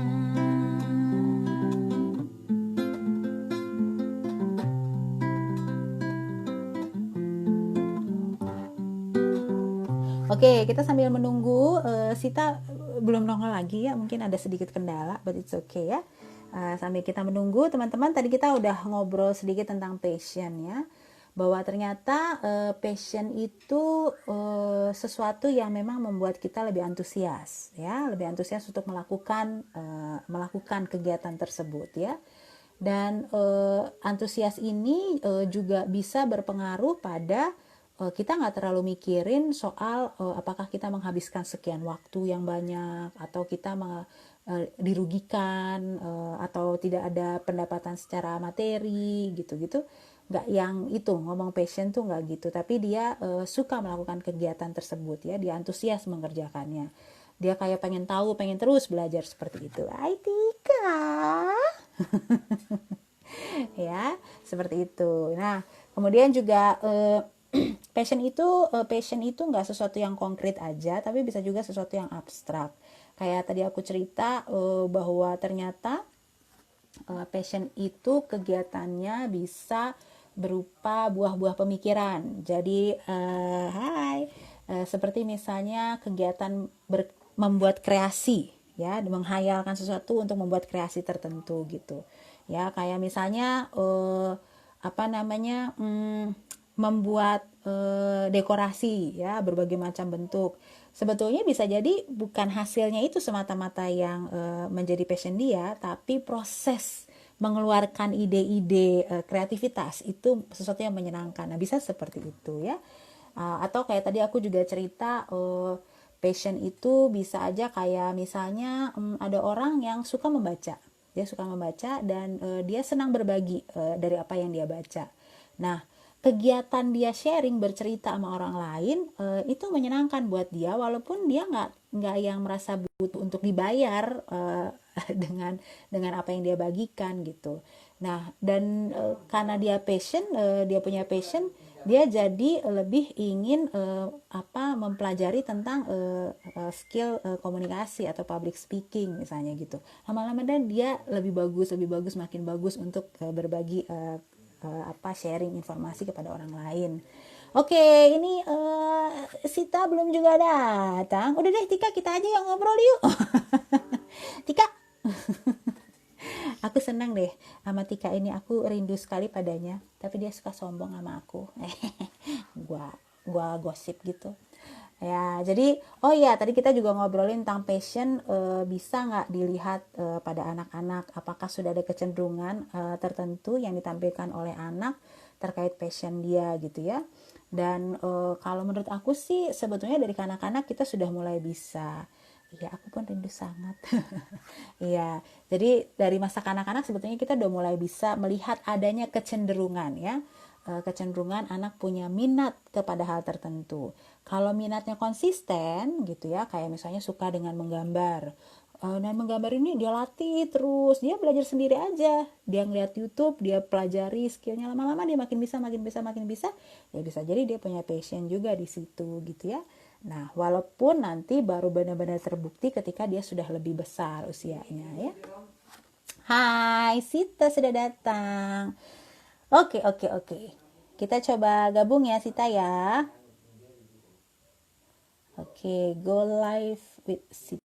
Oke, kita sambil menunggu Sita belum nongol lagi ya, mungkin ada sedikit kendala, but it's okay ya. Sambil kita menunggu, teman-teman, tadi kita udah ngobrol sedikit tentang passion ya, bahwa ternyata passion itu sesuatu yang memang membuat kita lebih antusias ya, lebih antusias untuk melakukan kegiatan tersebut ya. Dan antusias ini juga bisa berpengaruh pada kita nggak terlalu mikirin soal apakah kita menghabiskan sekian waktu yang banyak atau kita dirugikan atau tidak ada pendapatan secara materi gitu-gitu. Nggak yang itu, ngomong passion tuh nggak gitu, tapi dia suka melakukan kegiatan tersebut ya, dia antusias mengerjakannya, dia kayak pengen tahu, pengen terus belajar seperti itu. Aitika ya, seperti itu. Nah, kemudian juga passion itu nggak sesuatu yang konkret aja, tapi bisa juga sesuatu yang abstrak. Kayak tadi aku cerita bahwa ternyata passion itu kegiatannya bisa berupa buah-buah pemikiran. Jadi seperti misalnya kegiatan membuat kreasi ya, menghayalkan sesuatu untuk membuat kreasi tertentu gitu ya, kayak misalnya apa namanya, membuat dekorasi ya, berbagai macam bentuk. Sebetulnya bisa jadi bukan hasilnya itu semata-mata yang menjadi passion dia, tapi proses mengeluarkan ide-ide kreativitas itu sesuatu yang menyenangkan. Nah, bisa seperti itu ya. Atau kayak tadi aku juga cerita passion itu bisa aja kayak misalnya ada orang yang suka membaca. Dia suka membaca dan dia senang berbagi dari apa yang dia baca. Nah, kegiatan dia sharing, bercerita sama orang lain itu menyenangkan buat dia, walaupun dia nggak yang merasa butuh untuk dibayar dengan apa yang dia bagikan gitu. Nah, dan karena dia punya passion, dia jadi lebih ingin mempelajari tentang skill komunikasi atau public speaking misalnya gitu. Lama-lama dan dia lebih bagus, makin bagus untuk berbagi sharing informasi kepada orang lain. Oke, ini Sita belum juga datang. Udah deh Tika, kita aja yang ngobrol yuk. Tika, aku senang deh sama Tika ini. Aku rindu sekali padanya. Tapi dia suka sombong sama aku. gua gua gosip gitu. Ya, jadi oh ya tadi kita juga ngobrolin tentang passion, bisa nggak dilihat pada anak-anak, apakah sudah ada kecenderungan tertentu yang ditampilkan oleh anak terkait passion dia gitu ya. Dan kalau menurut aku sih sebetulnya dari kanak-kanak kita sudah mulai bisa. Iya, aku pun rindu sangat. Iya, jadi dari masa kanak-kanak sebetulnya kita udah mulai bisa melihat adanya kecenderungan ya. Kecenderungan anak punya minat kepada hal tertentu. Kalau minatnya konsisten gitu ya, kayak misalnya suka dengan menggambar. Dan menggambar ini dia latih terus, dia belajar sendiri aja. Dia ngeliat YouTube, dia pelajari skillnya, lama-lama dia makin bisa, makin bisa, makin bisa. Ya bisa jadi dia punya passion juga di situ gitu ya. Nah, walaupun nanti baru benar-benar terbukti ketika dia sudah lebih besar usianya ya. Hai, Sita sudah datang. Oke, oke, oke. Kita coba gabung ya, Sita ya. Oke, go live with Sita.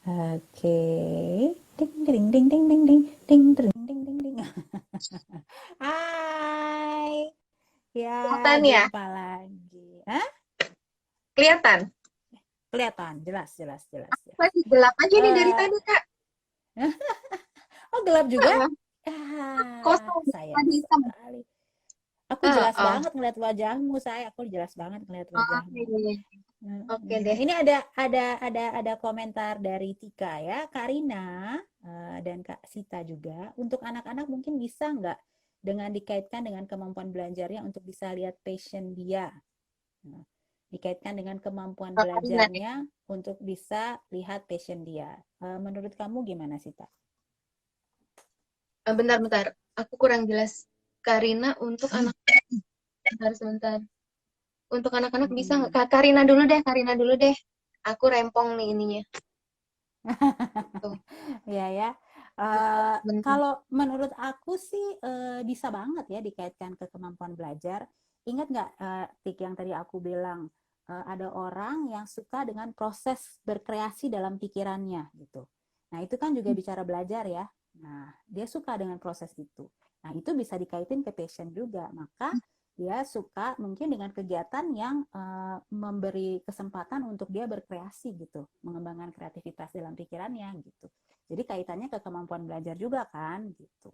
Oke. Ding ding ding ding ding ding ding ding ding ding ding. Hai. Ya, Kelihatan ya? jumpa lagi. Hah? Kelihatan? Kelihatan, jelas, jelas, jelas, jelas. Masih gelap aja nih dari Eh, tadi, Kak. oh gelap juga? Heeh, Ah, kosong, sayang tadi hitam. sekali. Aku jelas Heeh. banget ngeliat wajahmu, saya. Aku jelas banget ngeliat Oke, wajahmu. iya. Oke deh. Ini ada komentar dari Tika ya, Kak Rina dan Kak Sita juga. Untuk anak-anak mungkin bisa nggak dengan dikaitkan dengan kemampuan belajarnya untuk bisa lihat passion dia. Nah, dikaitkan dengan kemampuan Karina nih. belajarnya untuk bisa lihat passion dia. Menurut kamu gimana Sita? Bentar-bentar. Aku kurang jelas. Karina untuk anak. Bentar, sebentar. Untuk anak-anak bisa nggak? Mm-mm. Karina dulu deh, Karina dulu deh. Aku rempong nih ininya. Tuh, Ya ya. Eh, bentar. kalau menurut aku sih bisa banget ya dikaitkan ke kemampuan belajar. Ingat nggak Tik yang tadi aku bilang ada orang yang suka dengan proses berkreasi dalam pikirannya gitu. Nah itu kan juga bicara belajar ya. Nah dia suka dengan proses itu. Nah itu bisa dikaitin ke passion juga. Maka dia suka mungkin dengan kegiatan yang memberi kesempatan untuk dia berkreasi gitu, mengembangkan kreativitas dalam pikirannya gitu. Jadi kaitannya ke kemampuan belajar juga kan gitu.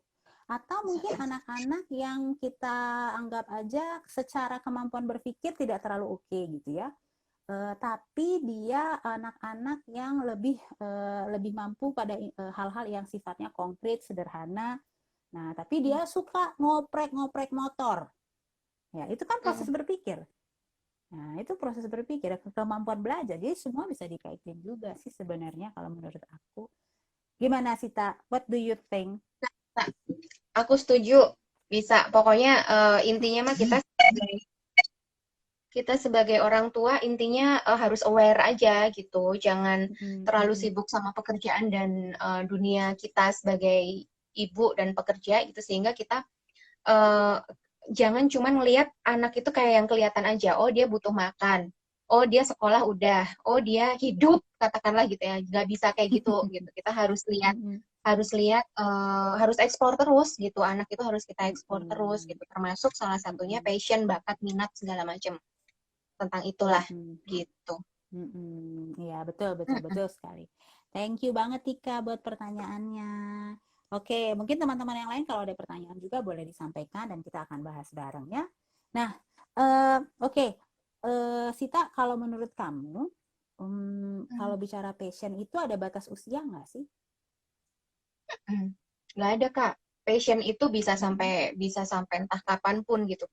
Atau mungkin anak-anak yang kita anggap aja secara kemampuan berpikir tidak terlalu oke gitu ya. Tapi dia anak-anak yang lebih mampu pada hal-hal yang sifatnya konkret, sederhana. Nah, tapi dia suka ngoprek-ngoprek motor. Ya, itu kan proses berpikir. Nah, itu proses berpikir, kemampuan belajar. Jadi semua bisa dikaitin juga sih sebenarnya kalau menurut aku. Gimana Sita? What do you think? Nah, aku setuju. Bisa. Pokoknya intinya mah kita sebagai orang tua intinya harus aware aja gitu. Jangan Mm, terlalu mm, sibuk sama pekerjaan dan dunia kita sebagai ibu dan pekerja gitu sehingga kita eh, jangan cuma ngelihat anak itu kayak yang kelihatan aja. Oh dia butuh makan. Oh dia sekolah udah. Oh dia hidup katakanlah gitu ya. Nggak bisa kayak gitu gitu. Kita harus lihat mm, harus eksplor terus gitu. Anak itu harus kita mm, eksplor terus mm, gitu. Termasuk salah satunya mm, passion, bakat, minat segala macam tentang itulah mm, gitu. mm. Iya, betul, betul, betul sekali. Thank you banget Tika buat pertanyaannya. Oke, mungkin teman-teman yang lain kalau ada pertanyaan juga boleh disampaikan dan kita akan bahas bareng ya. Nah, oke. Sita, kalau menurut kamu, kalau bicara passion itu ada batas usia nggak sih? Nggak ada Kak. Passion itu bisa Mm, sampai bisa sampai entah kapanpun gitu.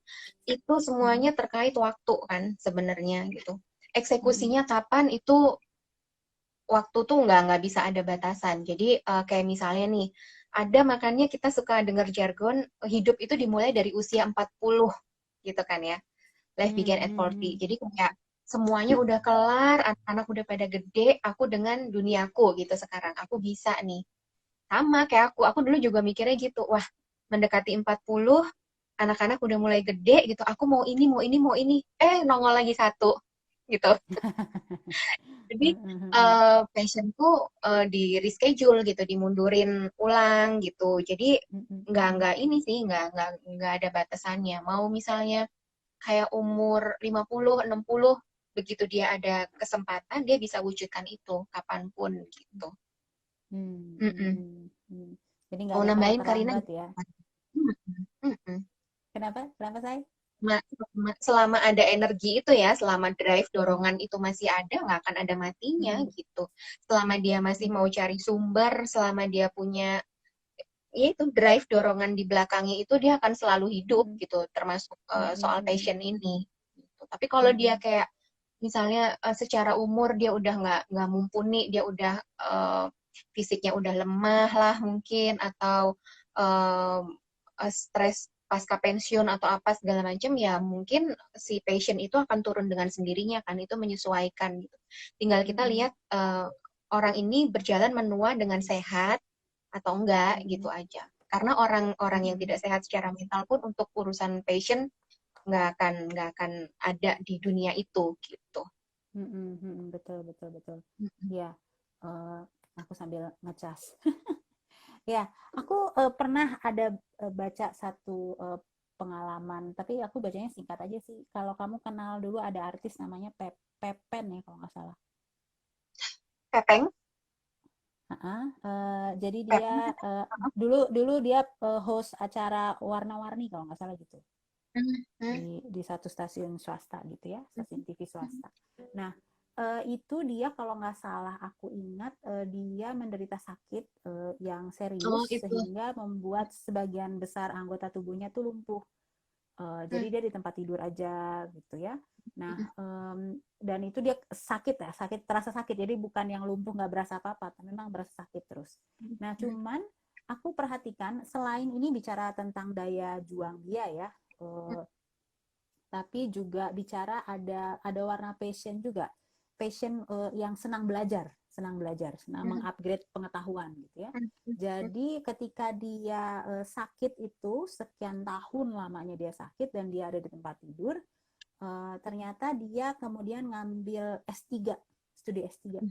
Itu mm, semuanya terkait waktu kan sebenarnya gitu. mm, Eksekusinya kapan itu waktu tuh nggak bisa ada batasan. Jadi kayak misalnya nih, ada makanya kita suka dengar jargon hidup itu dimulai dari usia 40 gitu kan ya. Life mm, began at mm, 40. mm, Jadi kayak semuanya udah kelar, anak-anak udah pada gede, aku dengan duniaku gitu sekarang. Aku bisa nih. Sama kayak aku dulu juga mikirnya gitu. Wah, mendekati 40, anak-anak udah mulai gede gitu, aku mau ini, mau ini, mau ini, nongol lagi satu gitu. Jadi passionku di reschedule gitu, dimundurin ulang gitu. Jadi nggak ini sih, nggak ada batasannya. Mau misalnya kayak umur 50, 60, begitu dia ada kesempatan, dia bisa wujudkan itu kapanpun gitu. Mm-mm. Jadi nggak Mau ada kata nambahin Karina? terlambat ya. Mm-mm. Mm-mm. Kenapa saya? Selama ada energi itu ya, selama drive dorongan itu masih ada, nggak akan ada matinya gitu. Selama dia masih mau cari sumber, selama dia punya ya itu drive dorongan di belakangnya itu, dia akan selalu hidup gitu, termasuk soal passion ini gitu. Tapi kalau dia kayak misalnya secara umur dia udah nggak mumpuni, dia udah fisiknya udah lemah lah mungkin, atau stres pasca pensiun atau apa segala macam, ya mungkin si passion itu akan turun dengan sendirinya kan, itu menyesuaikan gitu. Tinggal kita lihat orang ini berjalan menua dengan sehat atau enggak gitu aja. Karena orang-orang yang tidak sehat secara mental pun untuk urusan passion nggak akan ada di dunia itu gitu. Betul, betul, betul. Ya, aku sambil ngecas. Ya, aku pernah ada baca satu pengalaman, tapi aku bacanya singkat aja sih. Kalau kamu kenal dulu ada artis namanya Pepen ya kalau nggak salah. Pepeng? Jadi dia Pepeng? dulu dulu dia host acara warna-warni kalau nggak salah gitu Hmm. di satu stasiun swasta gitu ya, stasiun TV swasta. Nah, itu dia kalau nggak salah aku ingat dia menderita sakit yang Oh serius itu. sehingga membuat sebagian besar anggota tubuhnya tuh lumpuh. Jadi dia di tempat tidur aja gitu ya. Nah, dan itu dia sakit ya, terasa sakit. Jadi bukan yang lumpuh nggak berasa apa-apa, tapi memang berasa sakit terus. Nah, cuman aku perhatikan selain ini bicara tentang daya juang dia ya, tapi juga bicara ada warna passion juga, passion yang senang belajar, senang mengupgrade pengetahuan gitu ya. Jadi ketika dia sakit itu sekian tahun lamanya dia sakit dan dia ada di tempat tidur, ternyata dia kemudian ngambil S3, studi S3.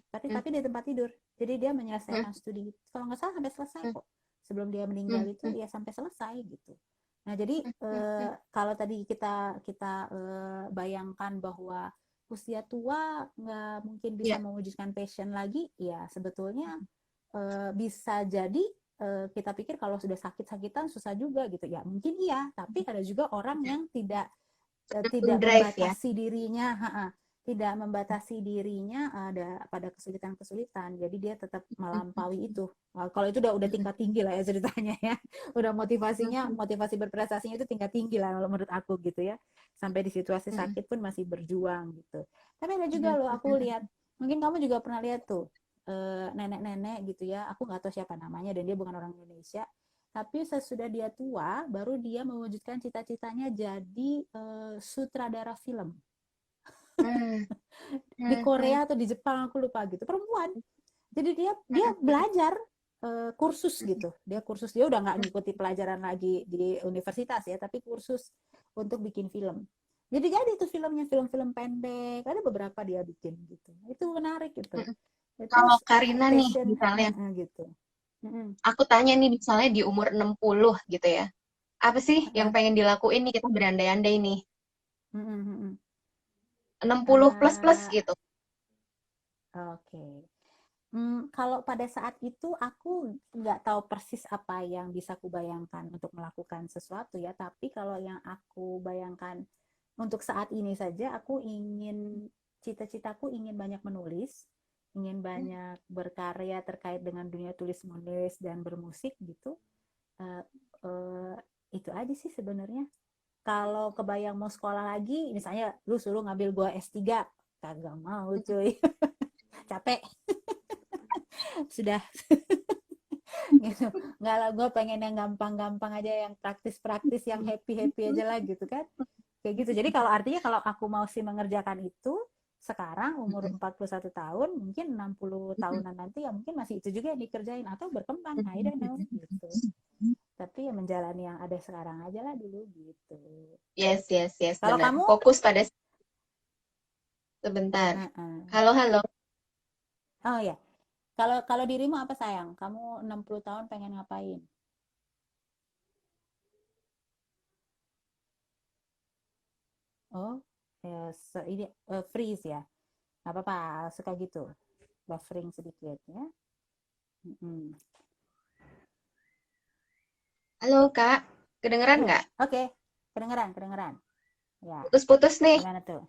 Tapi di tempat tidur. Jadi dia menyelesaikan studi kalau nggak salah sampai selesai kok. Sebelum dia meninggal itu ya sampai selesai gitu. Nah, jadi kalau tadi kita kita bayangkan bahwa usia tua nggak mungkin bisa Ya. mewujudkan passion lagi, ya sebetulnya bisa jadi kita pikir kalau sudah sakit-sakitan susah juga gitu ya, mungkin iya, tapi ada juga orang yang tidak Drive ya. membatasi dirinya, tidak membatasi dirinya ada pada kesulitan-kesulitan, jadi dia tetap melampaui itu. Kalau itu udah tingkat tinggi lah ya ceritanya ya, udah motivasi berprestasinya itu tingkat tinggi lah menurut aku gitu ya, sampai di situasi sakit pun masih berjuang gitu. Tapi ada juga loh aku lihat, mungkin kamu juga pernah lihat tuh nenek-nenek gitu ya, aku nggak tahu siapa namanya dan dia bukan orang Indonesia, tapi sesudah dia tua baru dia mewujudkan cita-citanya jadi sutradara film di Korea atau di Jepang aku lupa gitu, perempuan. Jadi dia belajar kursus gitu, dia udah nggak ngikuti pelajaran lagi di universitas ya, tapi kursus untuk bikin film. Jadi itu filmnya, film-film pendek, ada beberapa dia bikin gitu, itu menarik gitu. Kalau Terus Karina nih passion misalnya, gitu. aku tanya nih misalnya di umur 60 gitu ya. Apa sih yang pengen dilakuin nih, kita berandai-andai nih. 60 plus plus Uh, gitu. Oke. Okay. Kalau pada saat itu aku nggak tahu persis apa yang bisa aku bayangkan untuk melakukan sesuatu ya. Tapi kalau yang aku bayangkan untuk saat ini saja, cita-citaku ingin banyak menulis, ingin banyak berkarya terkait dengan dunia tulis menulis dan bermusik gitu. Uh, uh, itu aja sih sebenarnya. Kalau kebayang mau sekolah lagi, misalnya lu suruh ngambil gua S3, kagak mau cuy. Capek sudah gitu. Nggak lah, gue pengen yang gampang-gampang aja, yang praktis-praktis, yang happy-happy aja lah gitu kan, kayak gitu. Jadi kalau artinya kalau aku mau sih mengerjakan itu, Sekarang umur 41 tahun, mungkin 60 tahunan nanti ya mungkin masih itu juga yang dikerjain atau berkembang, I don't know gitu. Tapi ya menjalani yang ada sekarang aja lah dulu gitu. Yes, yes, yes, Kalau benar. kamu, Fokus pada sebentar. uh-uh. Halo, halo. Oh ya, kalau kalau dirimu apa sayang? Kamu 60 tahun pengen ngapain? Oh, ya, ini freeze ya. Nggak apa-apa, suka gitu. Buffering sedikit ya. Mm-mm. Halo, Kak. Kedengeran Ya, nggak? oke. Kedengeran, kedengeran. Ya, Putus-putus nih. gimana tuh?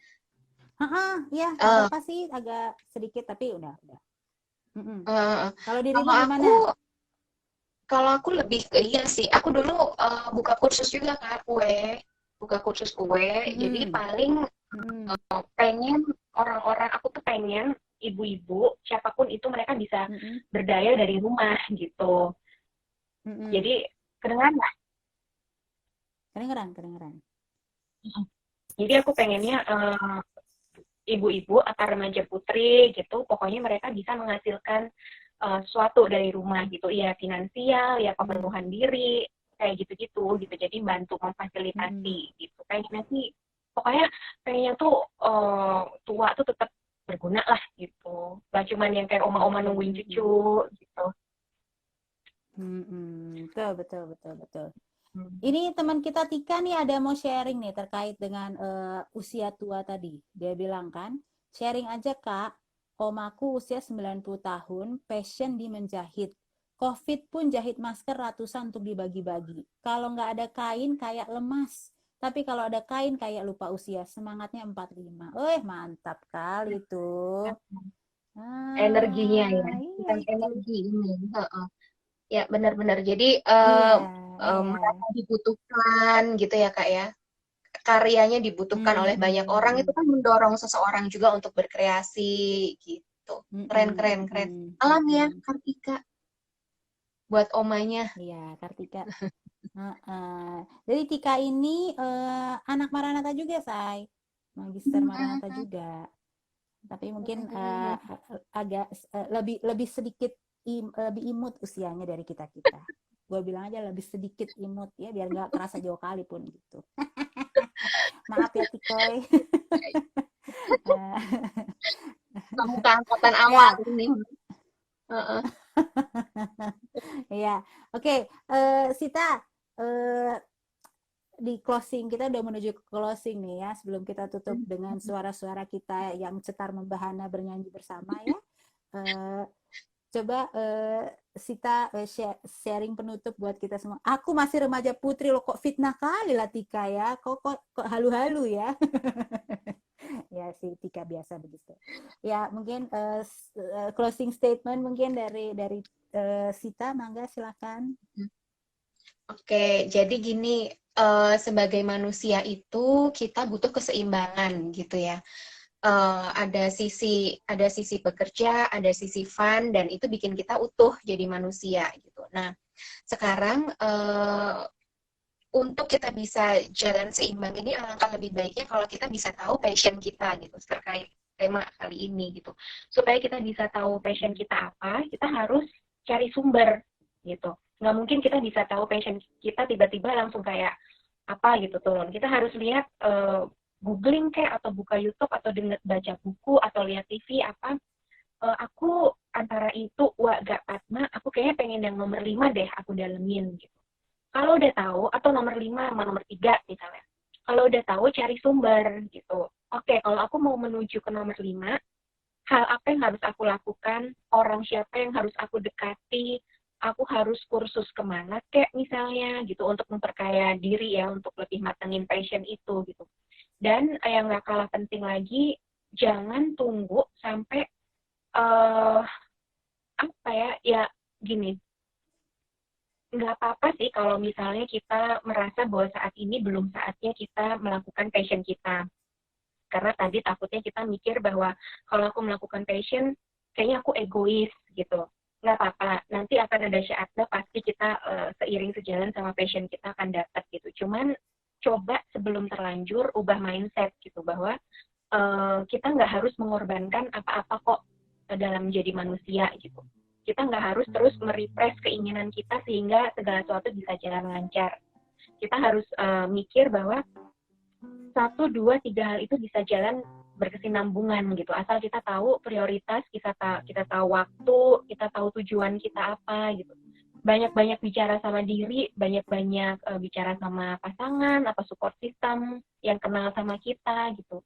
Ya, nggak Eh, apa-apa sih, agak sedikit tapi udah. Mm-mm. eh, Kalau kalau dirimu aku gimana? Kalau aku lebih ke iya sih. Aku dulu buka kursus juga Kak, kue. Buka kursus kue. Jadi Mm-mm. paling Mm-mm. pengen orang-orang, aku tuh pengen ibu-ibu, siapapun itu mereka bisa Mm-mm. berdaya dari rumah gitu. Mm-mm. Jadi kedengaran nggak? Kedengeran, kedengeran. Jadi aku pengennya ibu-ibu atau remaja putri gitu, pokoknya mereka bisa menghasilkan sesuatu dari rumah gitu, ya finansial, ya Mm-mm. pemenuhan diri, kayak gitu-gitu gitu. Jadi bantu Mm-mm. memfasilitasi gitu. Pengennya sih, pokoknya pengennya tuh tua tuh tetap berguna lah gitu. Gak cuman yang kayak oma-oma nungguin Mm-mm. cucu gitu. Mm-mm. Betul, betul, betul, betul. Hmm. Ini teman kita Tika nih ada mau sharing nih terkait dengan usia tua tadi. Dia bilang kan, sharing aja Kak, omaku usia 90 tahun, passion di menjahit. Covid pun jahit masker ratusan untuk dibagi-bagi. Kalau nggak ada kain kayak lemas. Tapi kalau ada kain kayak lupa usia, semangatnya 45. Mantap kali tuh. Energinya ya, Iya tentang itu. energi ini. Heeh. Ya benar-benar. Jadi Iya, iya. mereka dibutuhkan gitu ya Kak ya. Karyanya dibutuhkan oleh banyak orang itu Mm-mm. kan mendorong seseorang juga untuk berkreasi gitu. Keren Mm-mm. keren keren. Mm-mm. Alam ya Mm-mm. Kartika buat omanya. Iya, Kartika. Heeh. Jadi Tika ini anak Maranatha juga, Say. Magister Maranatha juga. Tapi mungkin agak lebih lebih sedikit lebih imut usianya dari kita-kita. Gue bilang aja lebih sedikit imut ya, biar nggak kerasa jauh kali pun gitu. Maaf ya, Tikoy. Kamu keangkatan awal Ya, ini. Heeh. ya. Oke, Sita, eh, di closing kita udah menuju ke closing nih ya, sebelum kita tutup dengan suara-suara kita yang cetar membahana bernyanyi bersama ya. Eh, Coba Sita sharing penutup buat kita semua. Aku masih remaja putri loh, kok fitnah kali lah Tika ya. Kok halu-halu ya. Ya si Tika biasa begitu. Ya mungkin closing statement mungkin dari Sita, mangga silakan. Oke, jadi gini, sebagai manusia itu kita butuh keseimbangan gitu ya. Ada sisi bekerja, ada sisi fun, dan itu bikin kita utuh jadi manusia gitu. Nah, sekarang untuk kita bisa jalan seimbang ini alangkah lebih baiknya kalau kita bisa tahu passion kita gitu terkait tema kali ini gitu. Supaya kita bisa tahu passion kita apa, kita harus cari sumber gitu. Nggak mungkin kita bisa tahu passion kita tiba-tiba langsung kayak apa gitu turun. Kita harus lihat googling kayak atau buka YouTube atau baca buku atau lihat TV apa. Aku antara itu gak Padma, aku kayaknya pengen yang nomor 5 deh aku dalemin gitu. Kalau udah tahu, atau nomor 5 sama nomor 3 misalnya. Kalau udah tahu, cari sumber gitu. Oke, kalau aku mau menuju ke nomor 5, hal apa yang harus aku lakukan, orang siapa yang harus aku dekati, aku harus kursus kemana kayak misalnya gitu untuk memperkaya diri ya, untuk lebih matengin passion itu gitu. Dan yang gak kalah penting lagi, jangan tunggu sampai apa ya gini, nggak apa-apa sih kalau misalnya kita merasa bahwa saat ini belum saatnya kita melakukan passion kita. Karena tadi takutnya kita mikir bahwa kalau aku melakukan passion, kayaknya aku egois gitu. Nggak apa-apa, nanti akan ada saatnya pasti kita seiring sejalan sama passion kita akan dapat gitu. Cuman coba sebelum terlanjur ubah mindset gitu bahwa kita nggak harus mengorbankan apa-apa kok dalam menjadi manusia gitu. Kita nggak harus terus merepress keinginan kita sehingga segala sesuatu bisa jalan lancar. Kita harus mikir bahwa 1, 2, 3 hal itu bisa jalan berkesinambungan gitu. Asal kita tahu prioritas, kita tahu waktu, kita tahu tujuan kita apa gitu. Banyak-banyak bicara sama diri, banyak-banyak bicara sama pasangan, apa support system yang kenal sama kita gitu.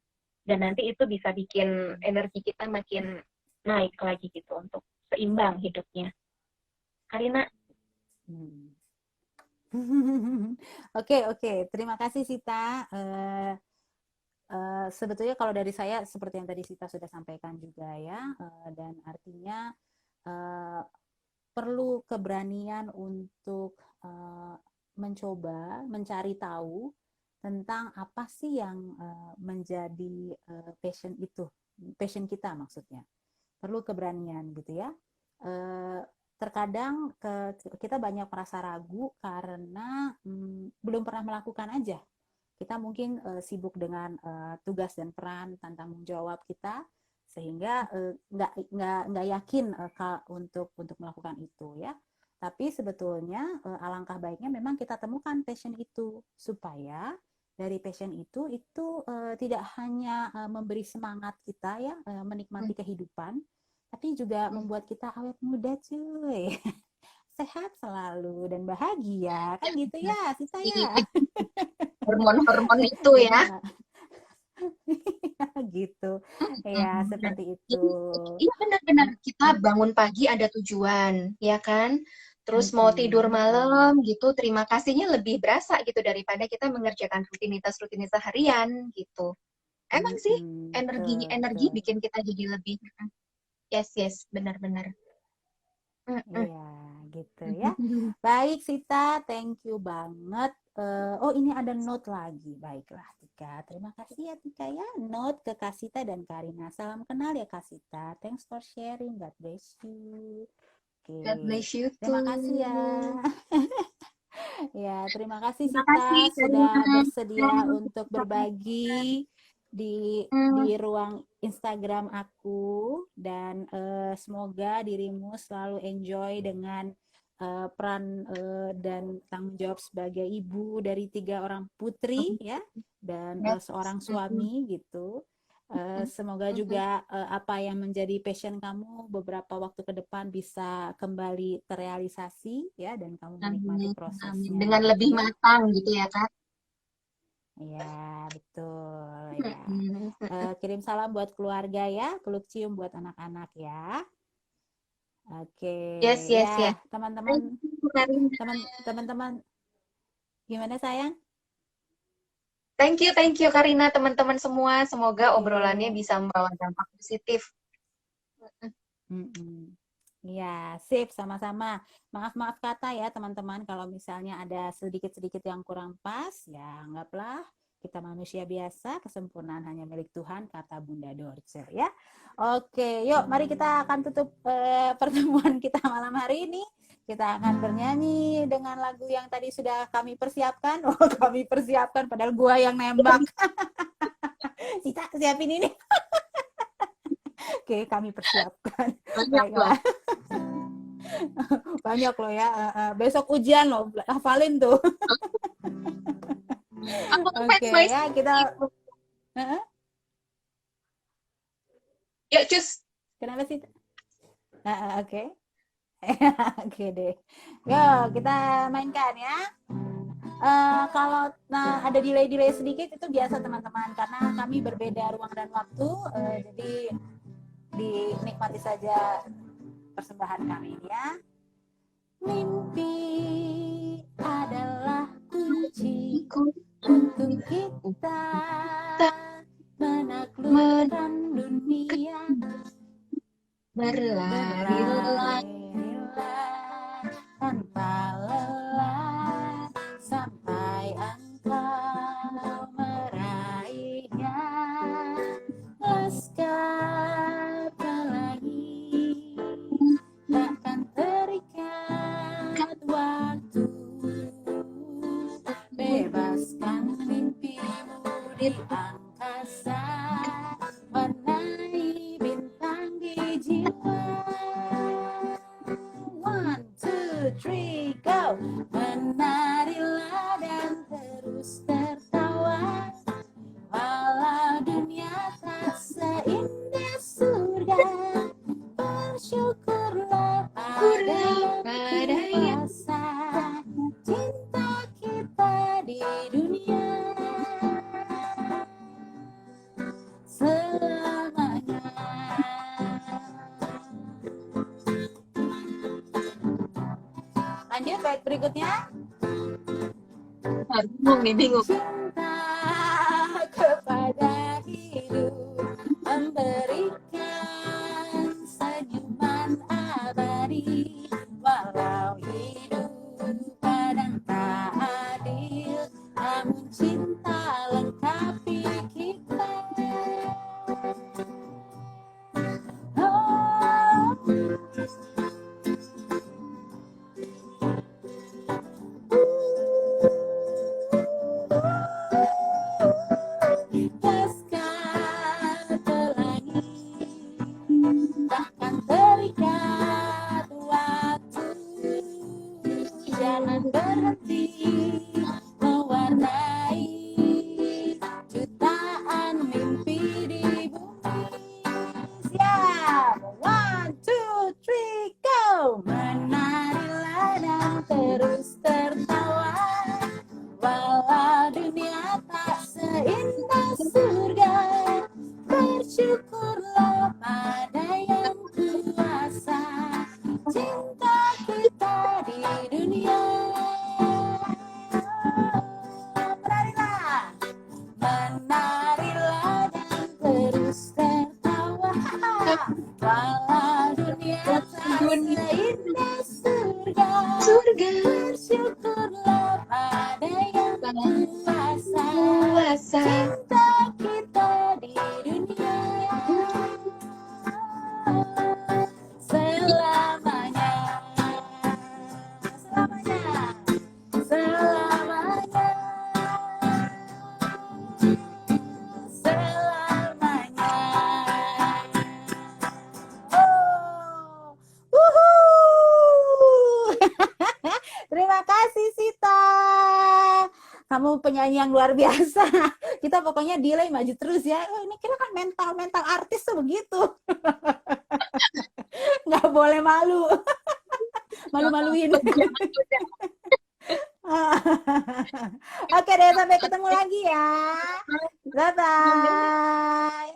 Dan nanti itu bisa bikin energi kita makin naik lagi gitu untuk seimbang hidupnya. Karina. Oke. Terima kasih Sita. Sebetulnya kalau dari saya seperti yang tadi Sita sudah sampaikan juga ya, dan artinya perlu keberanian untuk mencoba mencari tahu tentang apa sih yang menjadi passion kita maksudnya. Perlu keberanian gitu ya. Terkadang kita banyak merasa ragu karena belum pernah melakukan aja. Kita mungkin sibuk dengan tugas dan peran, tanggung jawab kita, sehingga nggak yakin untuk melakukan itu ya. Tapi sebetulnya alangkah baiknya memang kita temukan passion itu, supaya dari passion itu tidak hanya memberi semangat kita ya, menikmati kehidupan, tapi juga membuat kita awet muda cuy. Sehat selalu dan bahagia kan gitu ya Sita ya. Hormon-hormon itu ya. Gitu ya, seperti itu. Iya benar-benar kita bangun pagi ada tujuan ya kan, terus mau tidur malam gitu terima kasihnya lebih berasa gitu daripada kita mengerjakan rutinitas harian gitu. Emang sih energi bikin kita jadi lebih yes benar-benar. Iya gitu ya. Baik Sita, thank you banget. Oh ini ada note lagi. Baiklah Tika, terima kasih ya Tika ya. Note ke Kak Sita dan Karina. Salam kenal ya Kak Sita. Thanks for sharing. God bless you. Oke. God bless you Terima too. kasih ya. Ya, terima kasih Terima Sita kasih, sudah Karina. bersedia untuk berbagi di ruang Instagram aku, dan semoga dirimu selalu enjoy dengan peran dan tanggung jawab sebagai ibu dari 3 orang putri ya, dan seorang suami gitu. Semoga juga apa yang menjadi passion kamu beberapa waktu ke depan bisa kembali terrealisasi ya, dan kamu menikmati prosesnya. Dengan lebih matang gitu ya Kak. Ya betul ya. Kirim salam buat keluarga ya, peluk cium buat anak-anak ya. Oke. Yes. Ya teman-teman, gimana sayang? Thank you Karina, teman-teman semua. Semoga obrolannya bisa membawa dampak positif. Iya, sip, sama-sama. Maaf kata ya teman-teman, kalau misalnya ada sedikit-sedikit yang kurang pas, ya anggaplah kita manusia biasa, kesempurnaan hanya milik Tuhan, kata Bunda Dorce ya. Oke, yuk mari kita akan tutup pertemuan kita malam hari ini. Kita akan bernyanyi dengan lagu yang tadi sudah kami persiapkan. Oh, kami persiapkan, padahal gua yang nembak. Sita, siapin ini. Oke, kami persiapkan. Baiklah. Banyak loh ya. Besok ujian loh, hafalin tuh. Oke ya, kita. Yuk, cus. Kenapa sih? Oke. Oke deh. Yo, kita mainkan ya. Kalau ada delay sedikit itu biasa teman-teman, karena kami berbeda ruang dan waktu, jadi dinikmati saja persembahan kami ya. Mimpi adalah kunci untuk kita menaklukkan dunia, berlari tanpa lelah sampai engkau meraihnya. Laskar pelangi takkan terikat waktu, bebaskan mimpimu di angkasa, slide berikutnya. Bingung nih, bingung. Cinta kepada hidup memberikan senyuman abadi, walau hidup kadang tak adil, namun cinta lengkapi kita. Oh. Pasca pelangi takkan terikat waktu, jangan berhenti mewarnai jutaan mimpi di bumi. Siap, 1, 2, 3, go! Menarilah dan terus tertawa, walau dunia tak seindah surga, bersyukurlah pada yang kuasa cinta kita di dunia. Menarilah, menarilah dan terus tertawa, walau dunia tak seindah surga, bersyukurlah pada yang kuasa cinta kita di dunia selamanya, selamanya, selamanya, selamanya. Oh, wuhuu. Terima kasih Sita. Kamu penyanyi yang luar biasa. Kita pokoknya delay maju terus ya. Oh, ini kira kan mental artis tuh begitu. Nggak boleh malu. Malu-maluin. Oke deh, sampai ketemu lagi ya. Bye-bye.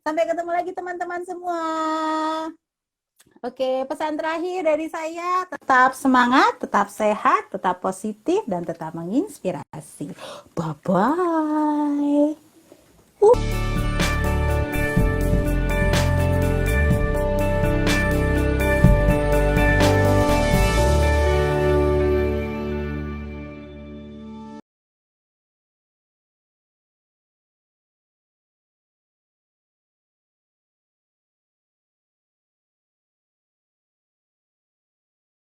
Sampai ketemu lagi teman-teman semua. Oke, pesan terakhir dari saya, tetap semangat, tetap sehat, tetap positif, dan tetap menginspirasi. Bye-bye.